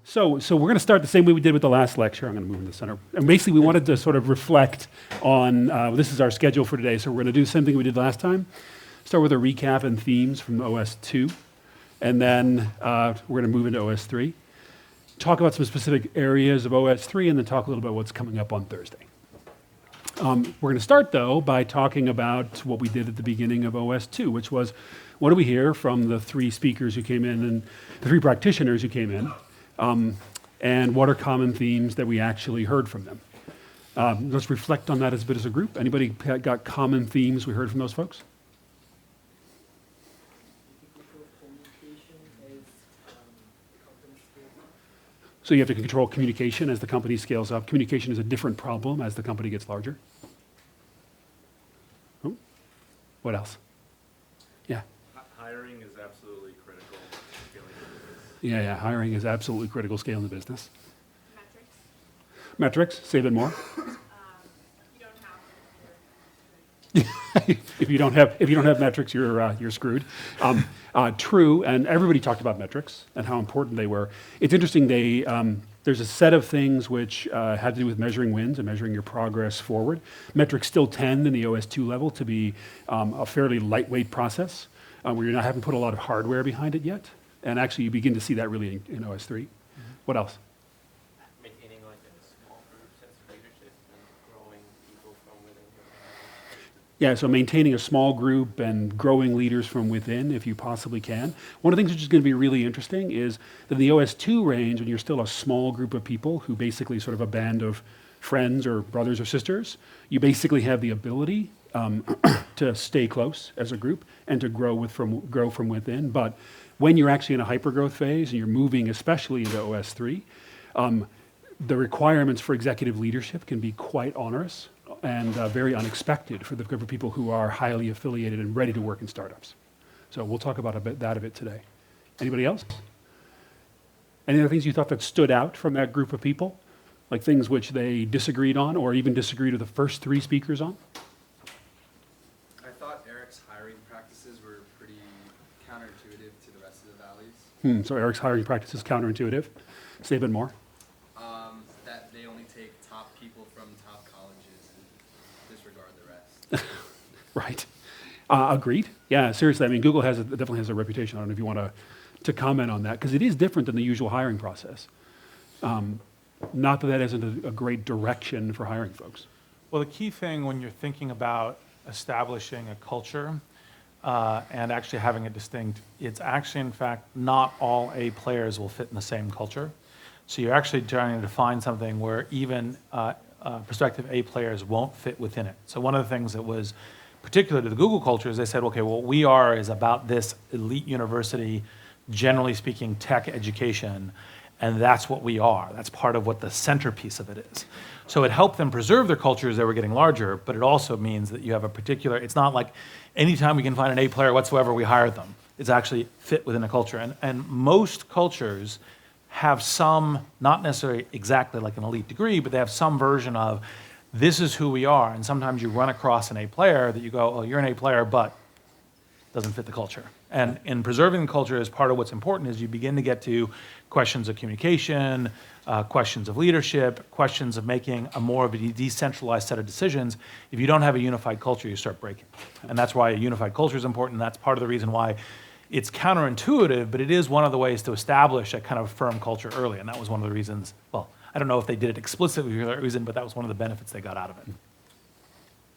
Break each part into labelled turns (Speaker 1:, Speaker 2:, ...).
Speaker 1: So we're going to start the same way we did with the last lecture. I'm going to move in the center. And basically, we wanted to sort of reflect on, this is our schedule for today, so we're going to do something we did last time. Start with a recap and themes from OS 2, and then we're going to move into OS 3. Talk about some specific areas of OS 3, and then talk a little about what's coming up on Thursday. We're going to start, though, by talking about what we did at the beginning of OS 2, which was, what do we hear from the three speakers who came in, and the three practitioners who came in, and what are common themes that we actually heard from them? Let's reflect on that as a bit as a group. Anybody got common themes we heard from those folks? So you have to control communication as the company scales up. Communication is a different problem as the company gets larger. Oh. What else? Yeah.
Speaker 2: Hiring is absolutely critical to scaling the business.
Speaker 1: Yeah, hiring is absolutely critical scaling the business.
Speaker 3: Metrics.
Speaker 1: Metrics, say a bit more.
Speaker 3: You don't have
Speaker 1: If you don't have metrics, you're screwed. True, and everybody talked about metrics and how important they were. It's interesting. There's a set of things which had to do with measuring wins and measuring your progress forward. Metrics still tend in the OS 2 level to be a fairly lightweight process where you're not having to put a lot of hardware behind it yet. And actually, you begin to see that really in OS 3. Mm-hmm. What else?
Speaker 4: Maintaining like a small group sense of leadership and growing people from within your
Speaker 1: Yeah, so maintaining a small group and growing leaders from within, if you possibly can. One of the things which is going to be really interesting is that in the OS 2 range, when you're still a small group of people who basically sort of a band of friends or brothers or sisters, you basically have the ability to stay close as a group and to grow from within. But when you're actually in a hypergrowth phase and you're moving, especially into OS 3, the requirements for executive leadership can be quite onerous and very unexpected for the group of people who are highly affiliated and ready to work in startups. So we'll talk about that a bit today. Anybody else? Any other things you thought that stood out from that group of people? Like things which they disagreed on or even disagreed with the first three speakers on?
Speaker 5: I thought Eric's hiring practices were pretty counterintuitive to the rest of the valleys.
Speaker 1: So Eric's hiring practice is counterintuitive. Say a bit more.
Speaker 5: That they only take top people from top colleges and disregard the rest.
Speaker 1: Right. Agreed. Yeah, seriously. I mean, Google definitely has a reputation. I don't know if you want to comment on that, because it is different than the usual hiring process. Not that isn't a great direction for hiring folks.
Speaker 6: Well, the key thing when you're thinking about establishing a culture and actually having it distinct, it's actually, in fact, not all A players will fit in the same culture. So you're actually trying to define something where even prospective A players won't fit within it. So one of the things that was particular to the Google culture is they said, okay, what we are is about this elite university, generally speaking, tech education, and that's what we are. That's part of what the centerpiece of it is. So it helped them preserve their culture as they were getting larger, but it also means that you have a particular, it's not like anytime we can find an A player whatsoever, we hire them. It's actually fit within a culture. And most cultures have some, not necessarily exactly like an elite degree, but they have some version of this is who we are. And sometimes you run across an A player that you go, oh, you're an A player, but doesn't fit the culture. And in preserving the culture, as part of what's important is you begin to get to questions of communication, questions of leadership, questions of making a more of a decentralized set of decisions. If you don't have a unified culture, you start breaking. And that's why a unified culture is important. That's part of the reason why it's counterintuitive, but it is one of the ways to establish a kind of firm culture early. And that was one of the reasons, well, I don't know if they did it explicitly for that reason, but that was one of the benefits they got out of it.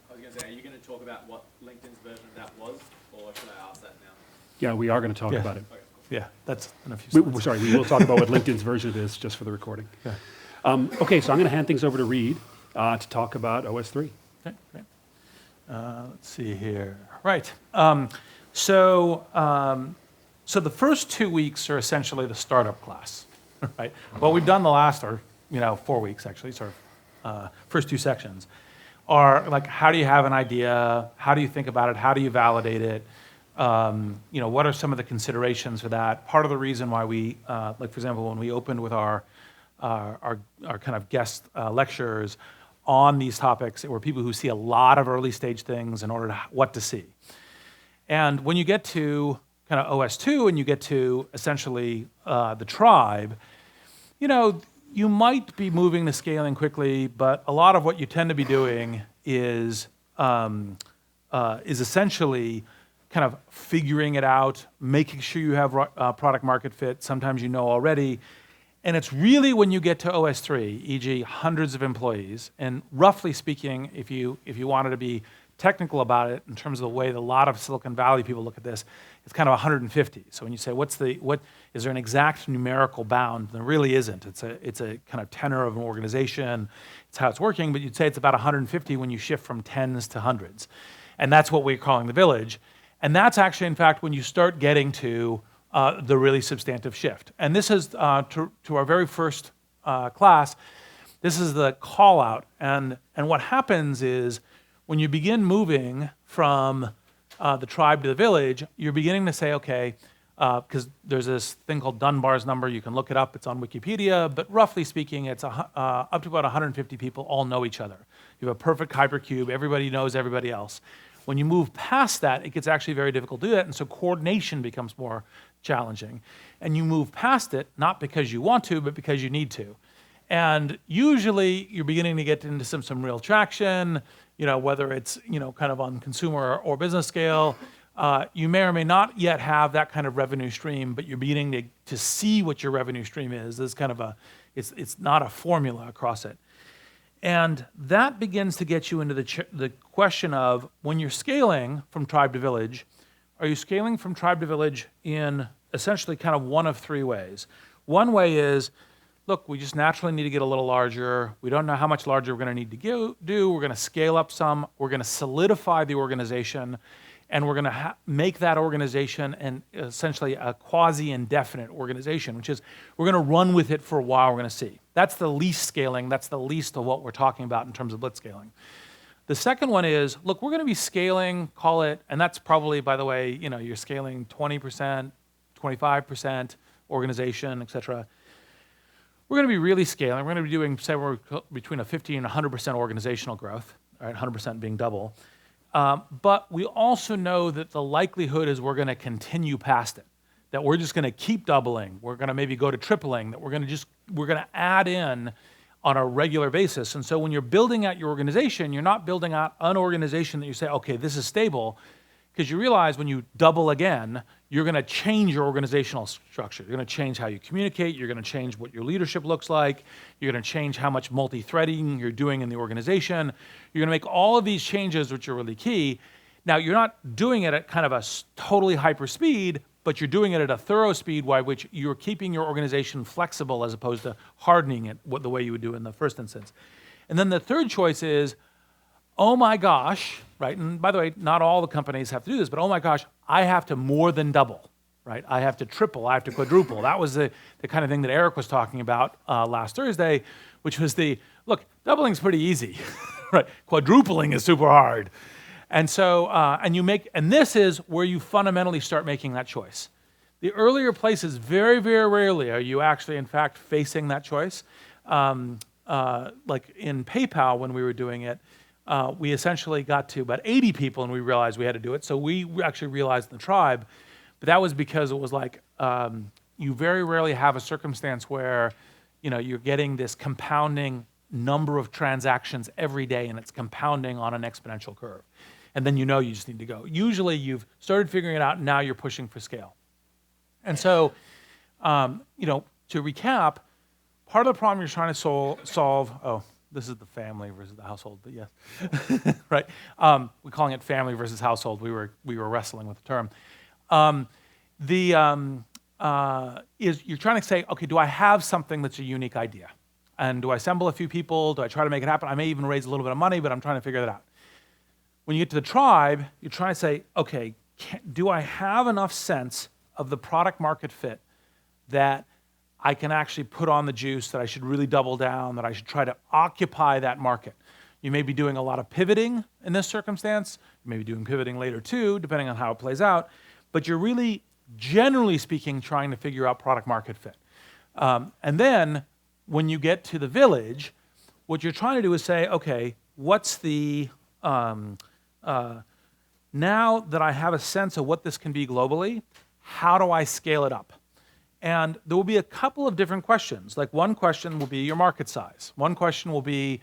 Speaker 2: I was going to say, are you going to talk about what LinkedIn's version of that was, or should I ask that now?
Speaker 1: Yeah, we are going to talk about it.
Speaker 2: Okay, cool.
Speaker 6: Yeah, that's in a few slides.
Speaker 1: Sorry, we will talk about what LinkedIn's version of this just for the recording.
Speaker 6: Yeah.
Speaker 1: Okay, so I'm going to hand things over to Reid to talk about OS 3.
Speaker 6: Okay, great. Let's see here. Right. So the first 2 weeks are essentially the startup class, right? What we've done the last, 4 weeks actually, first two sections, are like, how do you have an idea? How do you think about it? How do you validate it? What are some of the considerations for that? Part of the reason why we, for example, when we opened with our kind of guest lecturers on these topics, it were people who see a lot of early stage things in order to what to see. And when you get to kind of OS 2 and you get to essentially the tribe, You might be moving to scaling quickly, but a lot of what you tend to be doing is essentially kind of figuring it out, making sure you have product market fit. Sometimes you know already. And it's really when you get to OS3, e.g. hundreds of employees, and roughly speaking, if you wanted to be technical about it in terms of the way that a lot of Silicon Valley people look at this, it's kind of 150. So when you say, is there an exact numerical bound? There really isn't. It's a kind of tenor of an organization. It's how it's working, but you'd say it's about 150 when you shift from tens to hundreds. And that's what we're calling the village. And that's actually, in fact, when you start getting to the really substantive shift. And this is, to our very first class, this is the call out. And what happens is, when you begin moving from the tribe to the village, you're beginning to say, okay, because there's this thing called Dunbar's number, you can look it up, it's on Wikipedia, but roughly speaking, it's up to about 150 people all know each other. You have a perfect hypercube, everybody knows everybody else. When you move past that, it gets actually very difficult to do that, and so coordination becomes more challenging. And you move past it, not because you want to, but because you need to. And usually, you're beginning to get into some real traction, whether it's, kind of on consumer or business scale. You may or may not yet have that kind of revenue stream, but you're beginning to see what your revenue stream is. There's kind of it's not a formula across it. And that begins to get you into the question of, when you're scaling from tribe to village, are you scaling from tribe to village in essentially kind of one of three ways? One way is, look, we just naturally need to get a little larger. We don't know how much larger we're going to need to do. We're going to scale up some. We're going to solidify the organization. And we're going to make that organization essentially a quasi-indefinite organization, which is we're going to run with it for a while. We're going to see. That's the least scaling. That's the least of what we're talking about in terms of blitzscaling. The second one is, look, we're going to be scaling, call it, and that's probably, by the way, you're scaling 20%, 25% organization, et cetera. We're going to be really scaling. We're going to be doing somewhere between a 50 and 100% organizational growth, all right, 100% being double. But we also know that the likelihood is we're going to continue past it, that we're just going to keep doubling. We're going to maybe go to tripling, that we're going to add in on a regular basis. And so when you're building out your organization, you're not building out an organization that you say, okay, this is stable, because you realize when you double again, you're going to change your organizational structure. You're going to change how you communicate. You're going to change what your leadership looks like. You're going to change how much multi-threading you're doing in the organization. You're going to make all of these changes, which are really key. Now, you're not doing it at kind of a totally hyper speed, but you're doing it at a thorough speed by which you're keeping your organization flexible as opposed to hardening it the way you would do in the first instance. And then the third choice is, oh my gosh, right? And by the way, not all the companies have to do this, but oh my gosh, I have to more than double, right? I have to triple, I have to quadruple. That was the kind of thing that Eric was talking about last Thursday, which was look, doubling's pretty easy, right? Quadrupling is super hard. And so, and this is where you fundamentally start making that choice. The earlier places, very, very rarely are you actually, in fact, facing that choice. Like in PayPal, when we were doing it, we essentially got to about 80 people and we realized we had to do it. So we actually realized in the tribe, but that was because it was like, you very rarely have a circumstance where, you're getting this compounding number of transactions every day and it's compounding on an exponential curve. And then you just need to go. Usually you've started figuring it out and now you're pushing for scale. And so, to recap, part of the problem you're trying to solve, this is the family versus the household, but yes, right? We're calling it family versus household. We were wrestling with the term. You're trying to say, okay, do I have something that's a unique idea? And do I assemble a few people? Do I try to make it happen? I may even raise a little bit of money, but I'm trying to figure that out. When you get to the tribe, you're trying to say, okay, do I have enough sense of the product market fit that I can actually put on the juice, that I should really double down, that I should try to occupy that market? You may be doing a lot of pivoting in this circumstance. You may be doing pivoting later too, depending on how it plays out. But you're really, generally speaking, trying to figure out product market fit. And then when you get to the village, what you're trying to do is say, okay, what's the, now that I have a sense of what this can be globally, how do I scale it up? And there will be a couple of different questions. Like one question will be your market size. One question will be,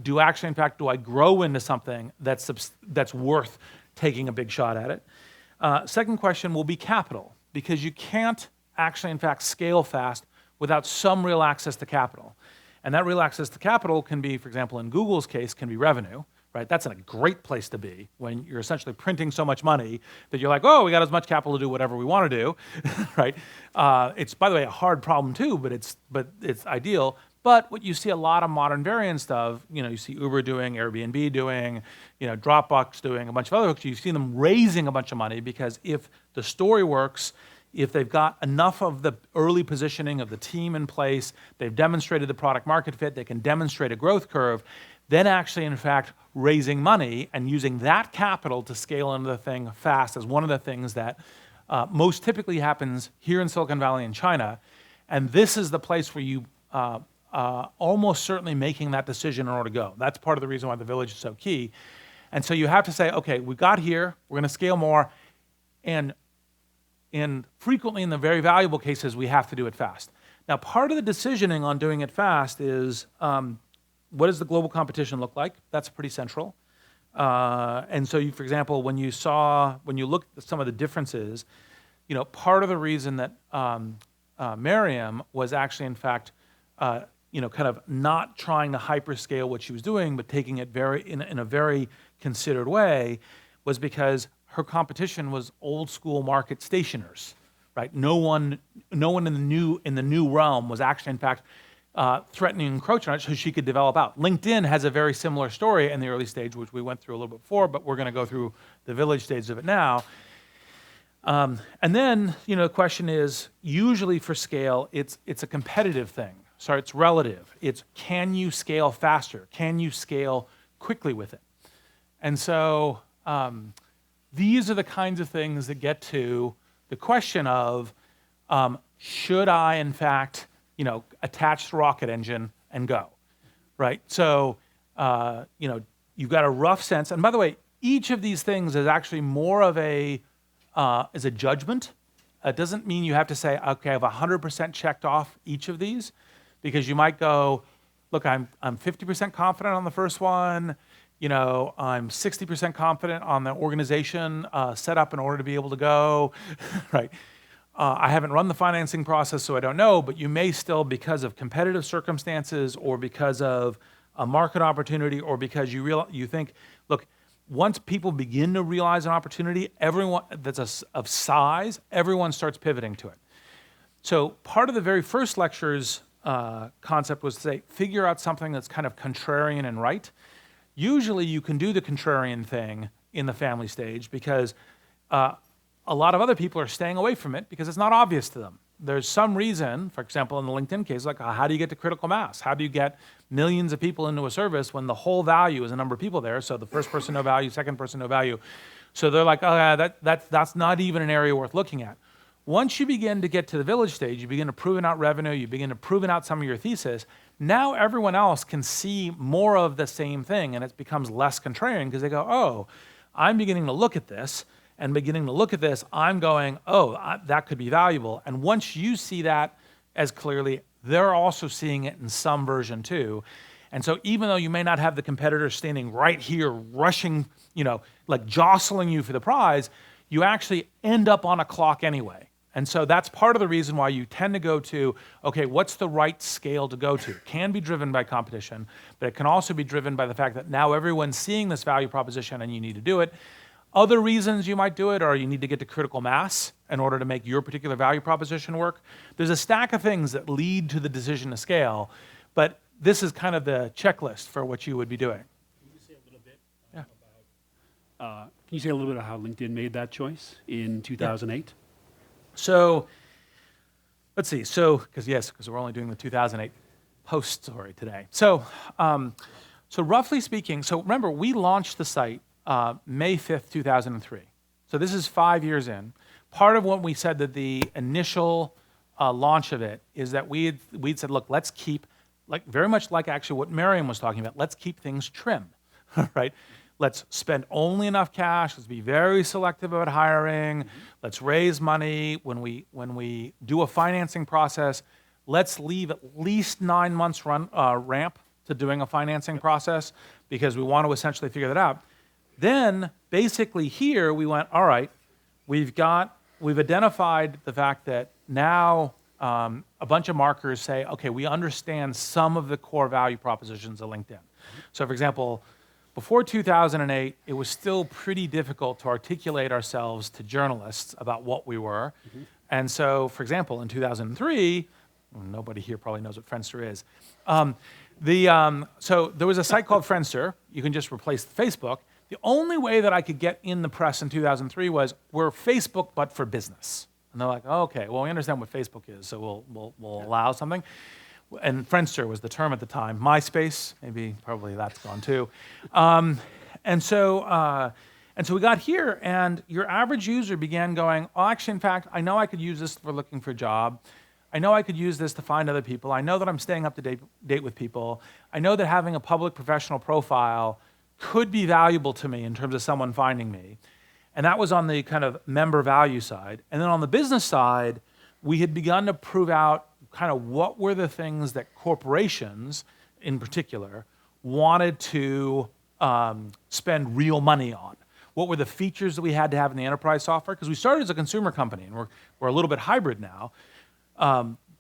Speaker 6: do I grow into something that's worth taking a big shot at it? Second question will be capital, because you can't actually, in fact, scale fast without some real access to capital. And that real access to capital can be, for example, in Google's case, can be revenue, right? That's a great place to be when you're essentially printing so much money that you're like, oh, we got as much capital to do whatever we want to do, right? It's, by the way, a hard problem too, but it's ideal. But what you see a lot of modern variants of, you see Uber doing, Airbnb doing, Dropbox doing, a bunch of other folks, you see them raising a bunch of money because if the story works, if they've got enough of the early positioning of the team in place, they've demonstrated the product market fit, they can demonstrate a growth curve, then actually, in fact, raising money and using that capital to scale into the thing fast is one of the things that most typically happens here in Silicon Valley and China. And this is the place where you almost certainly making that decision in order to go. That's part of the reason why the village is so key. And so you have to say, okay, we got here, we're going to scale more, and frequently in the very valuable cases, we have to do it fast. Now, part of the decisioning on doing it fast is what does the global competition look like? That's pretty central. And so, for example, when you look at some of the differences, part of the reason that Merriam was actually, in fact, kind of not trying to hyperscale what she was doing, but taking it in a very considered way, was because her competition was old school market stationers, right? No one in the new realm was actually, in fact, threatening to encroach on it so she could develop out. LinkedIn has a very similar story in the early stage, which we went through a little bit before, but we're going to go through the village stage of it now. And then, the question is, usually for scale, it's a competitive thing. So it's relative. It's, can you scale faster? Can you scale quickly with it? And so these are the kinds of things that get to the question of, should I, in fact, attach the rocket engine and go, right? So, you've got a rough sense. And by the way, each of these things is actually more of is a judgment. It doesn't mean you have to say, okay, I have 100% checked off each of these, because you might go, look, I'm 50% confident on the first one. I'm 60% confident on the organization set up in order to be able to go, right? I haven't run the financing process, so I don't know, but you may still, because of competitive circumstances or because of a market opportunity or because you think, look, once people begin to realize an opportunity, everyone that's of size, everyone starts pivoting to it. So part of the very first lecture's concept was to say, figure out something that's kind of contrarian and right. Usually you can do the contrarian thing in the family stage because a lot of other people are staying away from it because it's not obvious to them. There's some reason, for example, in the LinkedIn case, like how do you get to critical mass? How do you get millions of people into a service when the whole value is a number of people there? So the first person, no value, second person, no value. So they're like, oh yeah, that's not even an area worth looking at. Once you begin to get to the village stage, you begin to prove out revenue, you begin to prove out some of your thesis, now everyone else can see more of the same thing and it becomes less contrarian because they go, oh, I'm beginning to look at this, and beginning to look at this, I'm going, oh, that could be valuable. And once you see that as clearly, they're also seeing it in some version too. And so even though you may not have the competitor standing right here, rushing, like jostling you for the prize, you actually end up on a clock anyway. And so that's part of the reason why you tend to go to, okay, what's the right scale to go to? It can be driven by competition, but it can also be driven by the fact that now everyone's seeing this value proposition and you need to do it. Other reasons you might do it are you need to get to critical mass in order to make your particular value proposition work. There's a stack of things that lead to the decision to scale, but this is kind of the checklist for what you would be doing.
Speaker 1: Can you say a little bit about how LinkedIn made that choice in 2008?
Speaker 6: So let's see. Because we're only doing the 2008 post story today. So roughly speaking, so remember, we launched the site May 5th, 2003. So this is 5 years in. Part of what we said that the initial launch of it is that we'd said, look, let's keep, like very much like actually what Merriam was talking about, let's keep things trim, right? let's spend only enough cash. Let's be very selective about hiring. Let's raise money. When we do a financing process, let's leave at least 9 months ramp to doing a financing process because we want to essentially figure that out. Then basically here we went, all right, we've identified the fact that now a bunch of markers say, okay, we understand some of the core value propositions of LinkedIn. So for example, before 2008, it was still pretty difficult to articulate ourselves to journalists about what we were. And so, for example, in 2003, nobody here probably knows what Friendster is. So there was a site called Friendster. You can just replace Facebook. The only way that I could get in the press in 2003 was, we're Facebook, but for business. And they're like, oh, okay, well, we understand what Facebook is, so we'll allow something. And Friendster was the term at the time. MySpace, probably that's gone too. And so we got here, and your average user began going, oh, actually, in fact, I know I could use this for looking for a job. I know I could use this to find other people. I know that I'm staying up to date with people. I know that having a public professional profile could be valuable to me in terms of someone finding me. And that was on the kind of member value side. And then on the business side, we had begun to prove out kind of what were the things that corporations, in particular, wanted to spend real money on. What were the features that we had to have in the enterprise software? Because we started as a consumer company, and we're a little bit hybrid now,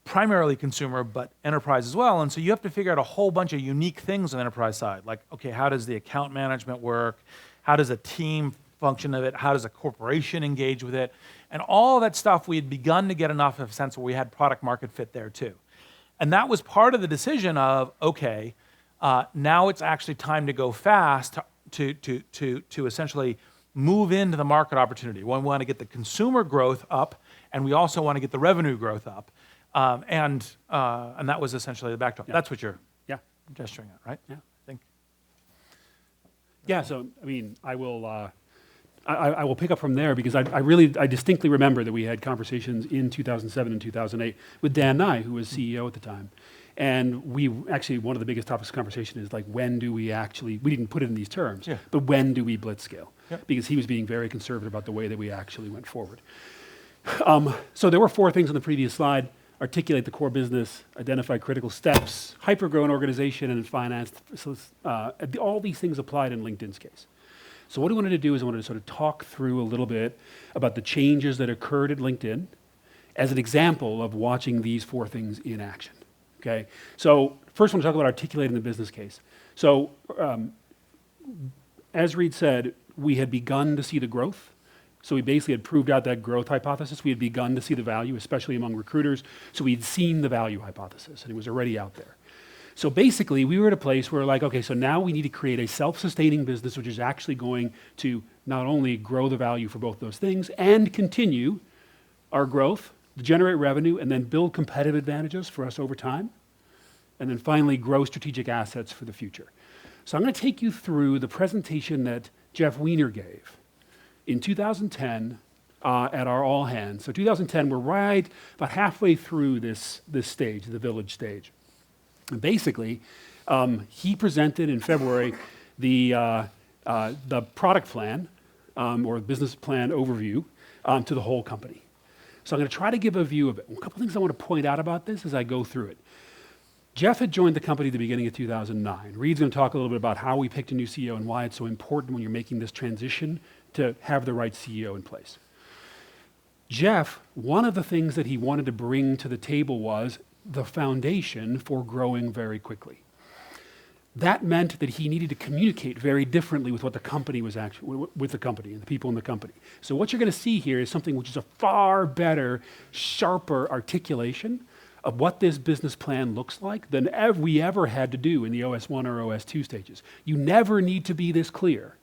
Speaker 6: primarily consumer, but enterprise as well. And so you have to figure out a whole bunch of unique things on the enterprise side, like, okay, how does the account management work? How does a team function of it? How does a corporation engage with it? And all that stuff, we had begun to get enough of a sense where we had product market fit there too. And that was part of the decision of, okay, now it's actually time to go fast to essentially move into the market opportunity. We want to get the consumer growth up, and we also want to get the revenue growth up. And that was essentially the backdrop.
Speaker 1: Yeah.
Speaker 6: That's what you're
Speaker 1: Yeah.
Speaker 6: gesturing at, right?
Speaker 1: Yeah.
Speaker 6: I think.
Speaker 1: Yeah, so I mean, I will pick up from there because I distinctly remember that we had conversations in 2007 and 2008 with Dan Nye, who was CEO at the time. And one of the biggest topics of conversation is like, when do we didn't put it in these terms,
Speaker 6: Yeah.
Speaker 1: but when do we blitzscale?
Speaker 6: Yeah.
Speaker 1: Because he was being very conservative about the way that we actually went forward. So there were 4 things on the previous slide: articulate the core business, identify critical steps, hyper-grow an organization, and finance. So, all these things applied in LinkedIn's case. So what I wanted to do is I wanted to sort of talk through a little bit about the changes that occurred at LinkedIn as an example of watching these 4 things in action. Okay. So first I want to talk about articulating the business case. So as Reid said, we had begun to see the growth. So we basically had proved out that growth hypothesis. We had begun to see the value, especially among recruiters. So we'd seen the value hypothesis, and it was already out there. So basically, we were at a place where like, okay, so now we need to create a self-sustaining business, which is actually going to not only grow the value for both those things and continue our growth, generate revenue, and then build competitive advantages for us over time, and then finally grow strategic assets for the future. So I'm going to take you through the presentation that Jeff Weiner gave in 2010 at our all hands. So 2010, we're right about halfway through this stage, the village stage. And basically, he presented in February the product plan or business plan overview to the whole company. So I'm going to try to give a view of it. A couple things I want to point out about this as I go through it. Jeff had joined the company at the beginning of 2009. Reid's going to talk a little bit about how we picked a new CEO and why it's so important when you're making this transition to have the right CEO in place. Jeff, one of the things that he wanted to bring to the table was the foundation for growing very quickly. That meant that he needed to communicate very differently with what the company was actually, with the company and the people in the company. So what you're going to see here is something which is a far better, sharper articulation of what this business plan looks like than we ever had to do in the OS1 or OS2 stages. You never need to be this clear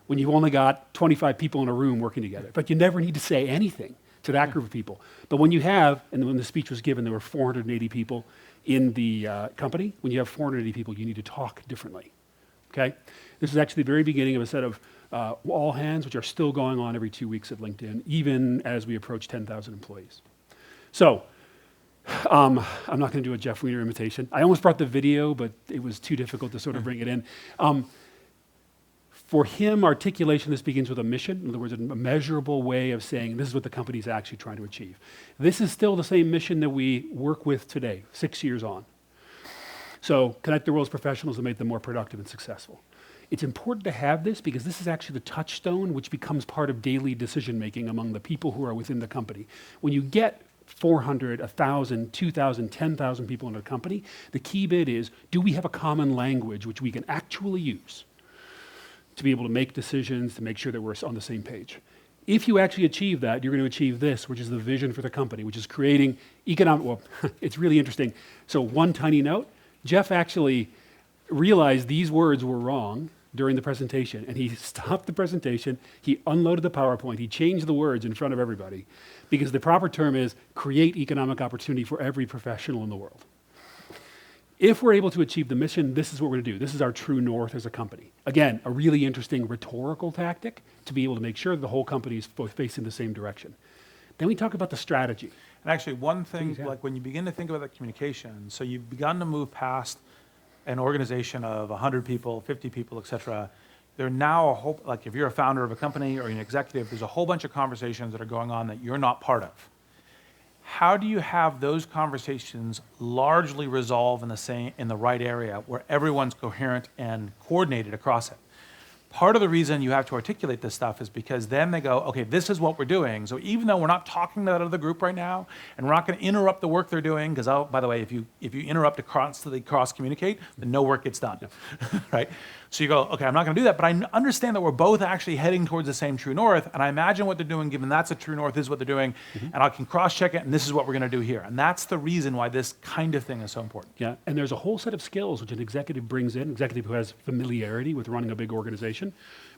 Speaker 1: when you've only got 25 people in a room working together, but you never need to say anything to that group of people. But when you have, and when the speech was given, there were 480 people in the company. When you have 480 people, you need to talk differently, okay? This is actually the very beginning of a set of all hands, which are still going on every 2 weeks at LinkedIn, even as we approach 10,000 employees. So, I'm not going to do a Jeff Weiner imitation. I almost brought the video, but it was too difficult to sort of bring it in. For him, articulation, this begins with a mission. In other words, a measurable way of saying this is what the company is actually trying to achieve. This is still the same mission that we work with today, 6 years on. So connect the world's professionals and make them more productive and successful. It's important to have this because this is actually the touchstone which becomes part of daily decision making among the people who are within the company. When you get 400, 1,000, 2,000, 10,000 people in a company, the key bit is, do we have a common language which we can actually use to be able to make decisions, to make sure that we're on the same page? If you actually achieve that, you're going to achieve this, which is the vision for the company, which is creating economic, well, it's really interesting. So one tiny note, Jeff actually realized these words were wrong during the presentation, and he stopped the presentation, he unloaded the PowerPoint, he changed the words in front of everybody, because the proper term is create economic opportunity for every professional in the world. If we're able to achieve the mission, this is what we're going to do. This is our true north as a company. Again, a really interesting rhetorical tactic to be able to make sure that the whole company is both facing the same direction. Then we talk about the strategy.
Speaker 6: And actually, one thing,
Speaker 1: Please, yeah.
Speaker 6: like when you begin to think about that communication, so you've begun to move past an organization of 100 people, 50 people, et cetera. There are now a whole, like if you're a founder of a company or an executive, there's a whole bunch of conversations that are going on that you're not part of. How do you have those conversations largely resolve in the right area where everyone's coherent and coordinated across it? Part of the reason you have to articulate this stuff is because then they go, okay, this is what we're doing. So even though we're not talking to that other group right now, and we're not going to interrupt the work they're doing, because oh, by the way, if you interrupt to constantly cross-communicate, then no work gets done, right? So you go, okay, I'm not going to do that, but I understand that we're both actually heading towards the same true north, and I imagine what they're doing, given that's a true north, this is what they're doing, and I can cross-check it, and this is what we're going to do here. And that's the reason why this kind of thing is so important.
Speaker 1: Yeah, and there's a whole set of skills which an executive brings in, executive who has familiarity with running a big organization,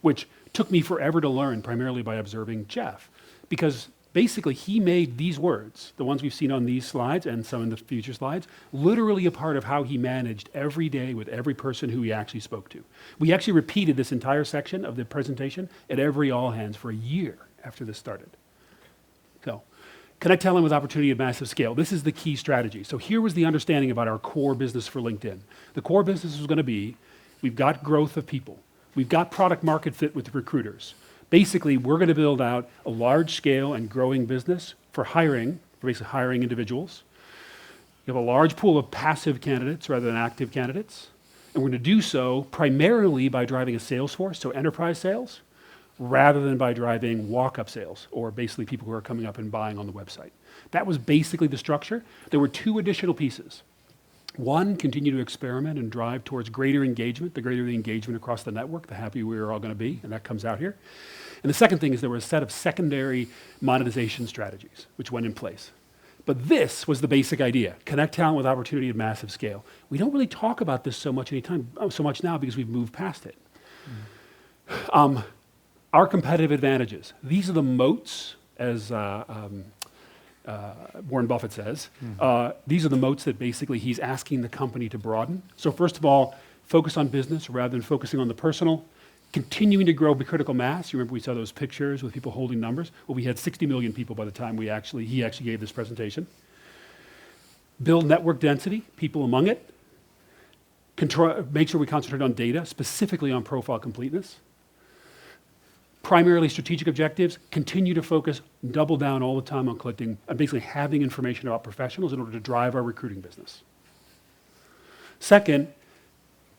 Speaker 1: which took me forever to learn, primarily by observing Jeff. Because basically he made these words, the ones we've seen on these slides and some in the future slides, literally a part of how he managed every day with every person who he actually spoke to. We actually repeated this entire section of the presentation at every all hands for a year after this started. So, connect talent with opportunity at massive scale. This is the key strategy. So here was the understanding about our core business for LinkedIn. The core business was going to be, we've got growth of people. We've got product market fit with recruiters. Basically, we're going to build out a large scale and growing business for hiring, for basically hiring individuals. You have a large pool of passive candidates rather than active candidates. And we're going to do so primarily by driving a sales force, so enterprise sales, rather than by driving walk-up sales, or basically people who are coming up and buying on the website. That was basically the structure. There were two additional pieces. One, continue to experiment and drive towards greater engagement. The greater the engagement across the network, the happier we are all going to be, and that comes out here. And the second thing is there were a set of secondary monetization strategies which went in place. But this was the basic idea: connect talent with opportunity at massive scale. We don't really talk about this so much now because we've moved past it. Our competitive advantages. These are the moats, as Warren Buffett says. These are the moats that basically he's asking the company to broaden. So first of all, focus on business rather than focusing on the personal. Continuing to grow the critical mass. You remember we saw those pictures with people holding numbers? Well, we had 60 million people by the time he actually gave this presentation. Build network density, people among it. Make sure we concentrate on data, specifically on profile completeness. Primarily strategic objectives, continue to focus, double down all the time on collecting and basically having information about professionals in order to drive our recruiting business. Second,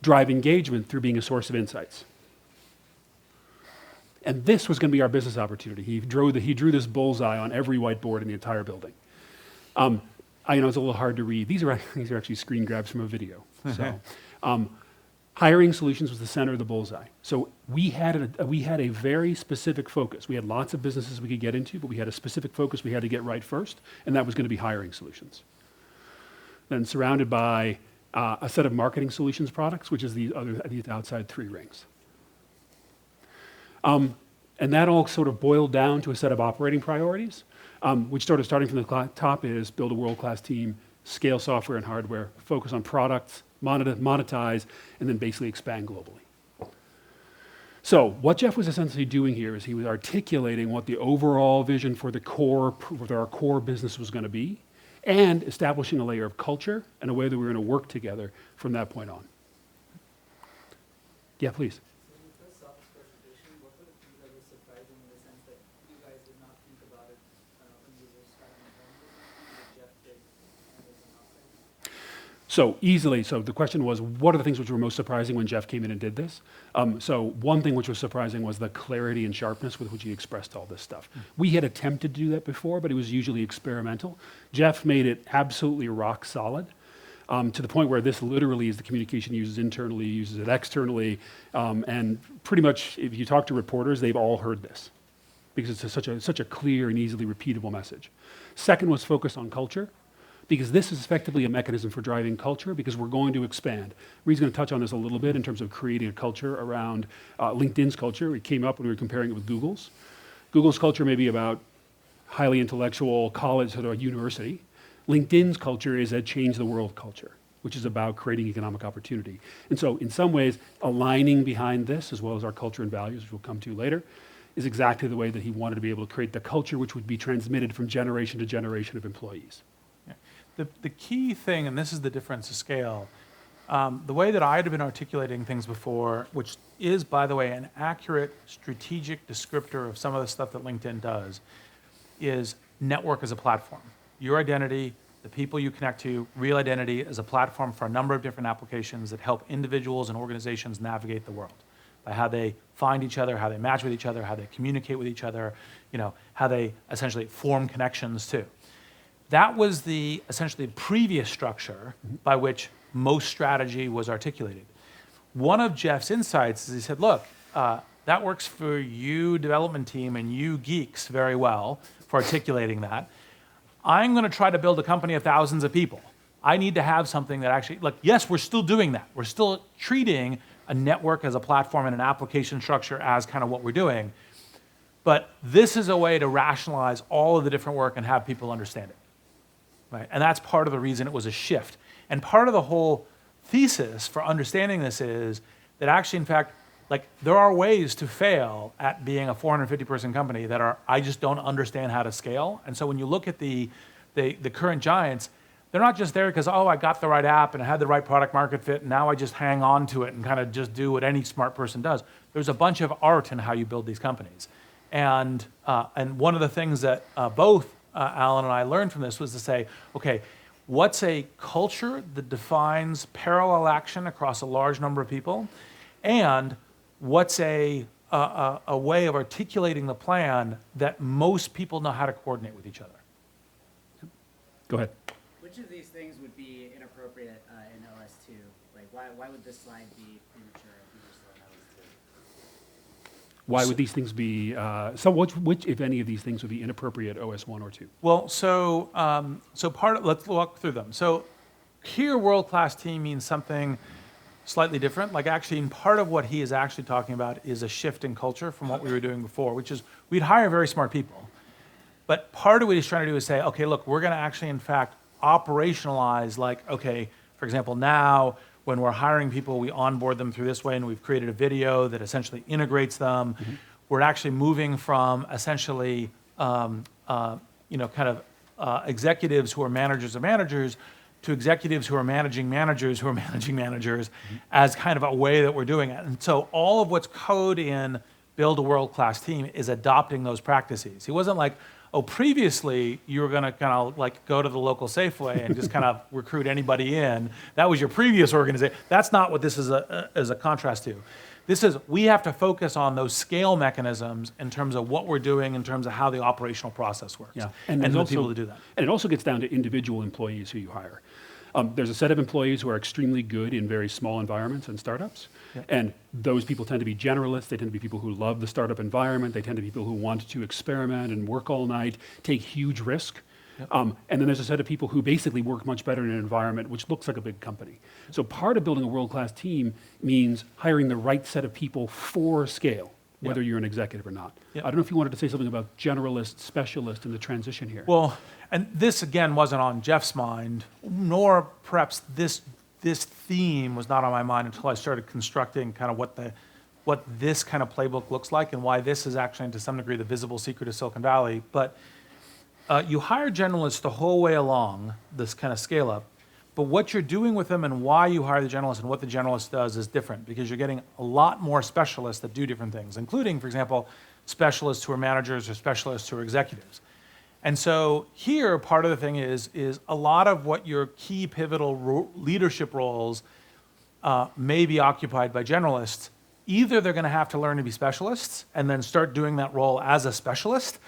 Speaker 1: drive engagement through being a source of insights. And this was going to be our business opportunity. He drew this bullseye on every whiteboard in the entire building. I know it's a little hard to read. These are actually screen grabs from a video. So, hiring solutions was the center of the bullseye. So we had a very specific focus. We had lots of businesses we could get into, but we had a specific focus we had to get right first, and that was going to be hiring solutions. Then surrounded by a set of marketing solutions products, which is these outside three rings. And that all sort of boiled down to a set of operating priorities, which starting from the top is build a world-class team, scale software and hardware, focus on products, monetize, and then basically expand globally. So what Jeff was essentially doing here is he was articulating what the overall vision for our core business was going to be, and establishing a layer of culture and a way that we were going to work together from that point on. Yeah, please.
Speaker 7: When you first saw this
Speaker 1: So easily, so the question was, what are the things which were most surprising when Jeff came in and did this? So one thing which was surprising was the clarity and sharpness with which he expressed all this stuff. We had attempted to do that before, but it was usually experimental. Jeff made it absolutely rock solid, to the point where this literally is the communication he uses internally, he uses it externally, and pretty much if you talk to reporters, they've all heard this because it's such a clear and easily repeatable message. Second was focus on culture, because this is effectively a mechanism for driving culture because we're going to expand. Reid's going to touch on this a little bit in terms of creating a culture around LinkedIn's culture. It came up when we were comparing it with Google's. Google's culture may be about highly intellectual college or university. LinkedIn's culture is a change the world culture, which is about creating economic opportunity. And so in some ways, aligning behind this, as well as our culture and values, which we'll come to later, is exactly the way that he wanted to be able to create the culture which would be transmitted from generation to generation of employees.
Speaker 6: The key thing, and this is the difference of scale, the way that I had been articulating things before, which is, by the way, an accurate strategic descriptor of some of the stuff that LinkedIn does, is network as a platform. Your identity, the people you connect to, real identity as a platform for a number of different applications that help individuals and organizations navigate the world by how they find each other, how they match with each other, how they communicate with each other, how they essentially form connections too. That was the essentially previous structure by which most strategy was articulated. One of Jeff's insights is he said, look, that works for you development team and you geeks very well for articulating that. I'm going to try to build a company of thousands of people. I need to have something that actually, like, yes, we're still doing that. We're still treating a network as a platform and an application structure as kind of what we're doing. But this is a way to rationalize all of the different work and have people understand it. Right? And that's part of the reason it was a shift. And part of the whole thesis for understanding this is that actually, in fact, like there are ways to fail at being a 450-person company that are, I just don't understand how to scale. And so when you look at the current giants, they're not just there because, oh, I got the right app and I had the right product market fit, and now I just hang on to it and kind of just do what any smart person does. There's a bunch of art in how you build these companies. And one of the things that both Alan and I learned from this was to say, okay, what's a culture that defines parallel action across a large number of people? And what's a way of articulating the plan that most people know how to coordinate with each other?
Speaker 1: Go ahead.
Speaker 7: Which of these things would be inappropriate in OS2? Like, why would this slide be premature if we were still in OS2?
Speaker 1: Why would these things be, so which, if any of these things would be inappropriate OS 1 or 2?
Speaker 6: Well, so let's walk through them. So here, world-class team means something slightly different. Like actually, part of what he is actually talking about is a shift in culture from what we were doing before, which is we'd hire very smart people. But part of what he's trying to do is say, okay, look, we're going to actually, in fact, operationalize, like, okay, for example, now when we're hiring people, we onboard them through this way, and we've created a video that essentially integrates them. Mm-hmm. We're actually moving from essentially, executives who are managers of managers to executives who are managing managers who are managing managers mm-hmm. as kind of a way that we're doing it. And so all of what's code in Build a World-Class Team is adopting those practices. He wasn't like, oh, previously you were going to kind of like go to the local Safeway and just kind of recruit anybody in. That was your previous organization. That's not what this is a contrast to. This is, we have to focus on those scale mechanisms in terms of what we're doing, in terms of how the operational process works. Yeah. And the people to do that.
Speaker 1: And it also gets down to individual employees who you hire. There's a set of employees who are extremely good in very small environments and startups. Yep. And those people tend to be generalists. They tend to be people who love the startup environment. They tend to be people who want to experiment and work all night, take huge risk. Yep. And then there's a set of people who basically work much better in an environment which looks like a big company. So part of building a world-class team means hiring the right set of people for scale, whether you're an executive or not. Yep. I don't know if you wanted to say something about generalist, specialist, and the transition here.
Speaker 6: Well, and this again wasn't on Jeff's mind, nor perhaps this theme was not on my mind until I started constructing kind of what this kind of playbook looks like and why this is actually to some degree the visible secret of Silicon Valley. But you hire generalists the whole way along this kind of scale up, but what you're doing with them and why you hire the generalist and what the generalist does is different because you're getting a lot more specialists that do different things, including, for example, specialists who are managers or specialists who are executives. And so here, part of the thing is a lot of what your key pivotal leadership roles may be occupied by generalists. Either they're going to have to learn to be specialists and then start doing that role as a specialist,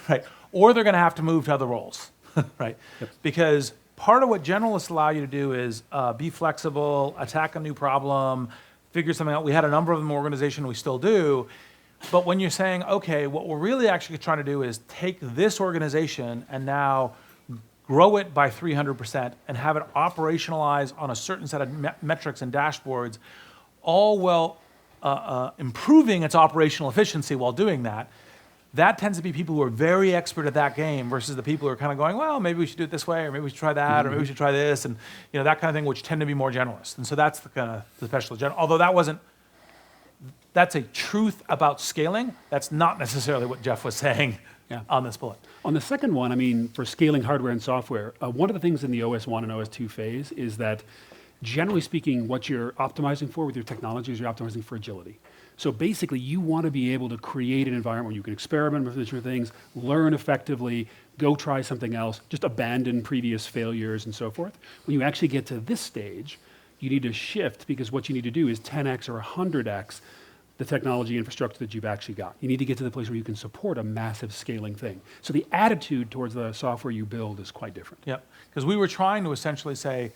Speaker 6: right? Or they're going to have to move to other roles, right?
Speaker 1: Yep.
Speaker 6: Because part of what generalists allow you to do is be flexible, attack a new problem, figure something out. We had a number of them in the organization, we still do. But when you're saying, okay, what we're really actually trying to do is take this organization and now grow it by 300% and have it operationalize on a certain set of metrics and dashboards, all while improving its operational efficiency while doing that, that tends to be people who are very expert at that game versus the people who are kind of going, well, maybe we should do it this way, or maybe we should try that, or maybe we should try this, and that kind of thing, which tend to be more generalist. And so that's the kind of the specialist general. Although that's a truth about scaling. That's not necessarily what Jeff was saying on this bullet.
Speaker 1: On the second one, I mean, for scaling hardware and software, one of the things in the OS 1 and OS 2 phase is that, generally speaking, what you're optimizing for with your technology is you're optimizing for agility. So basically, you want to be able to create an environment where you can experiment with different things, learn effectively, go try something else, just abandon previous failures and so forth. When you actually get to this stage, you need to shift, because what you need to do is 10x or 100x the technology infrastructure that you've actually got. You need to get to the place where you can support a massive scaling thing. So the attitude towards the software you build is quite different.
Speaker 6: Yep, because we were trying to essentially say,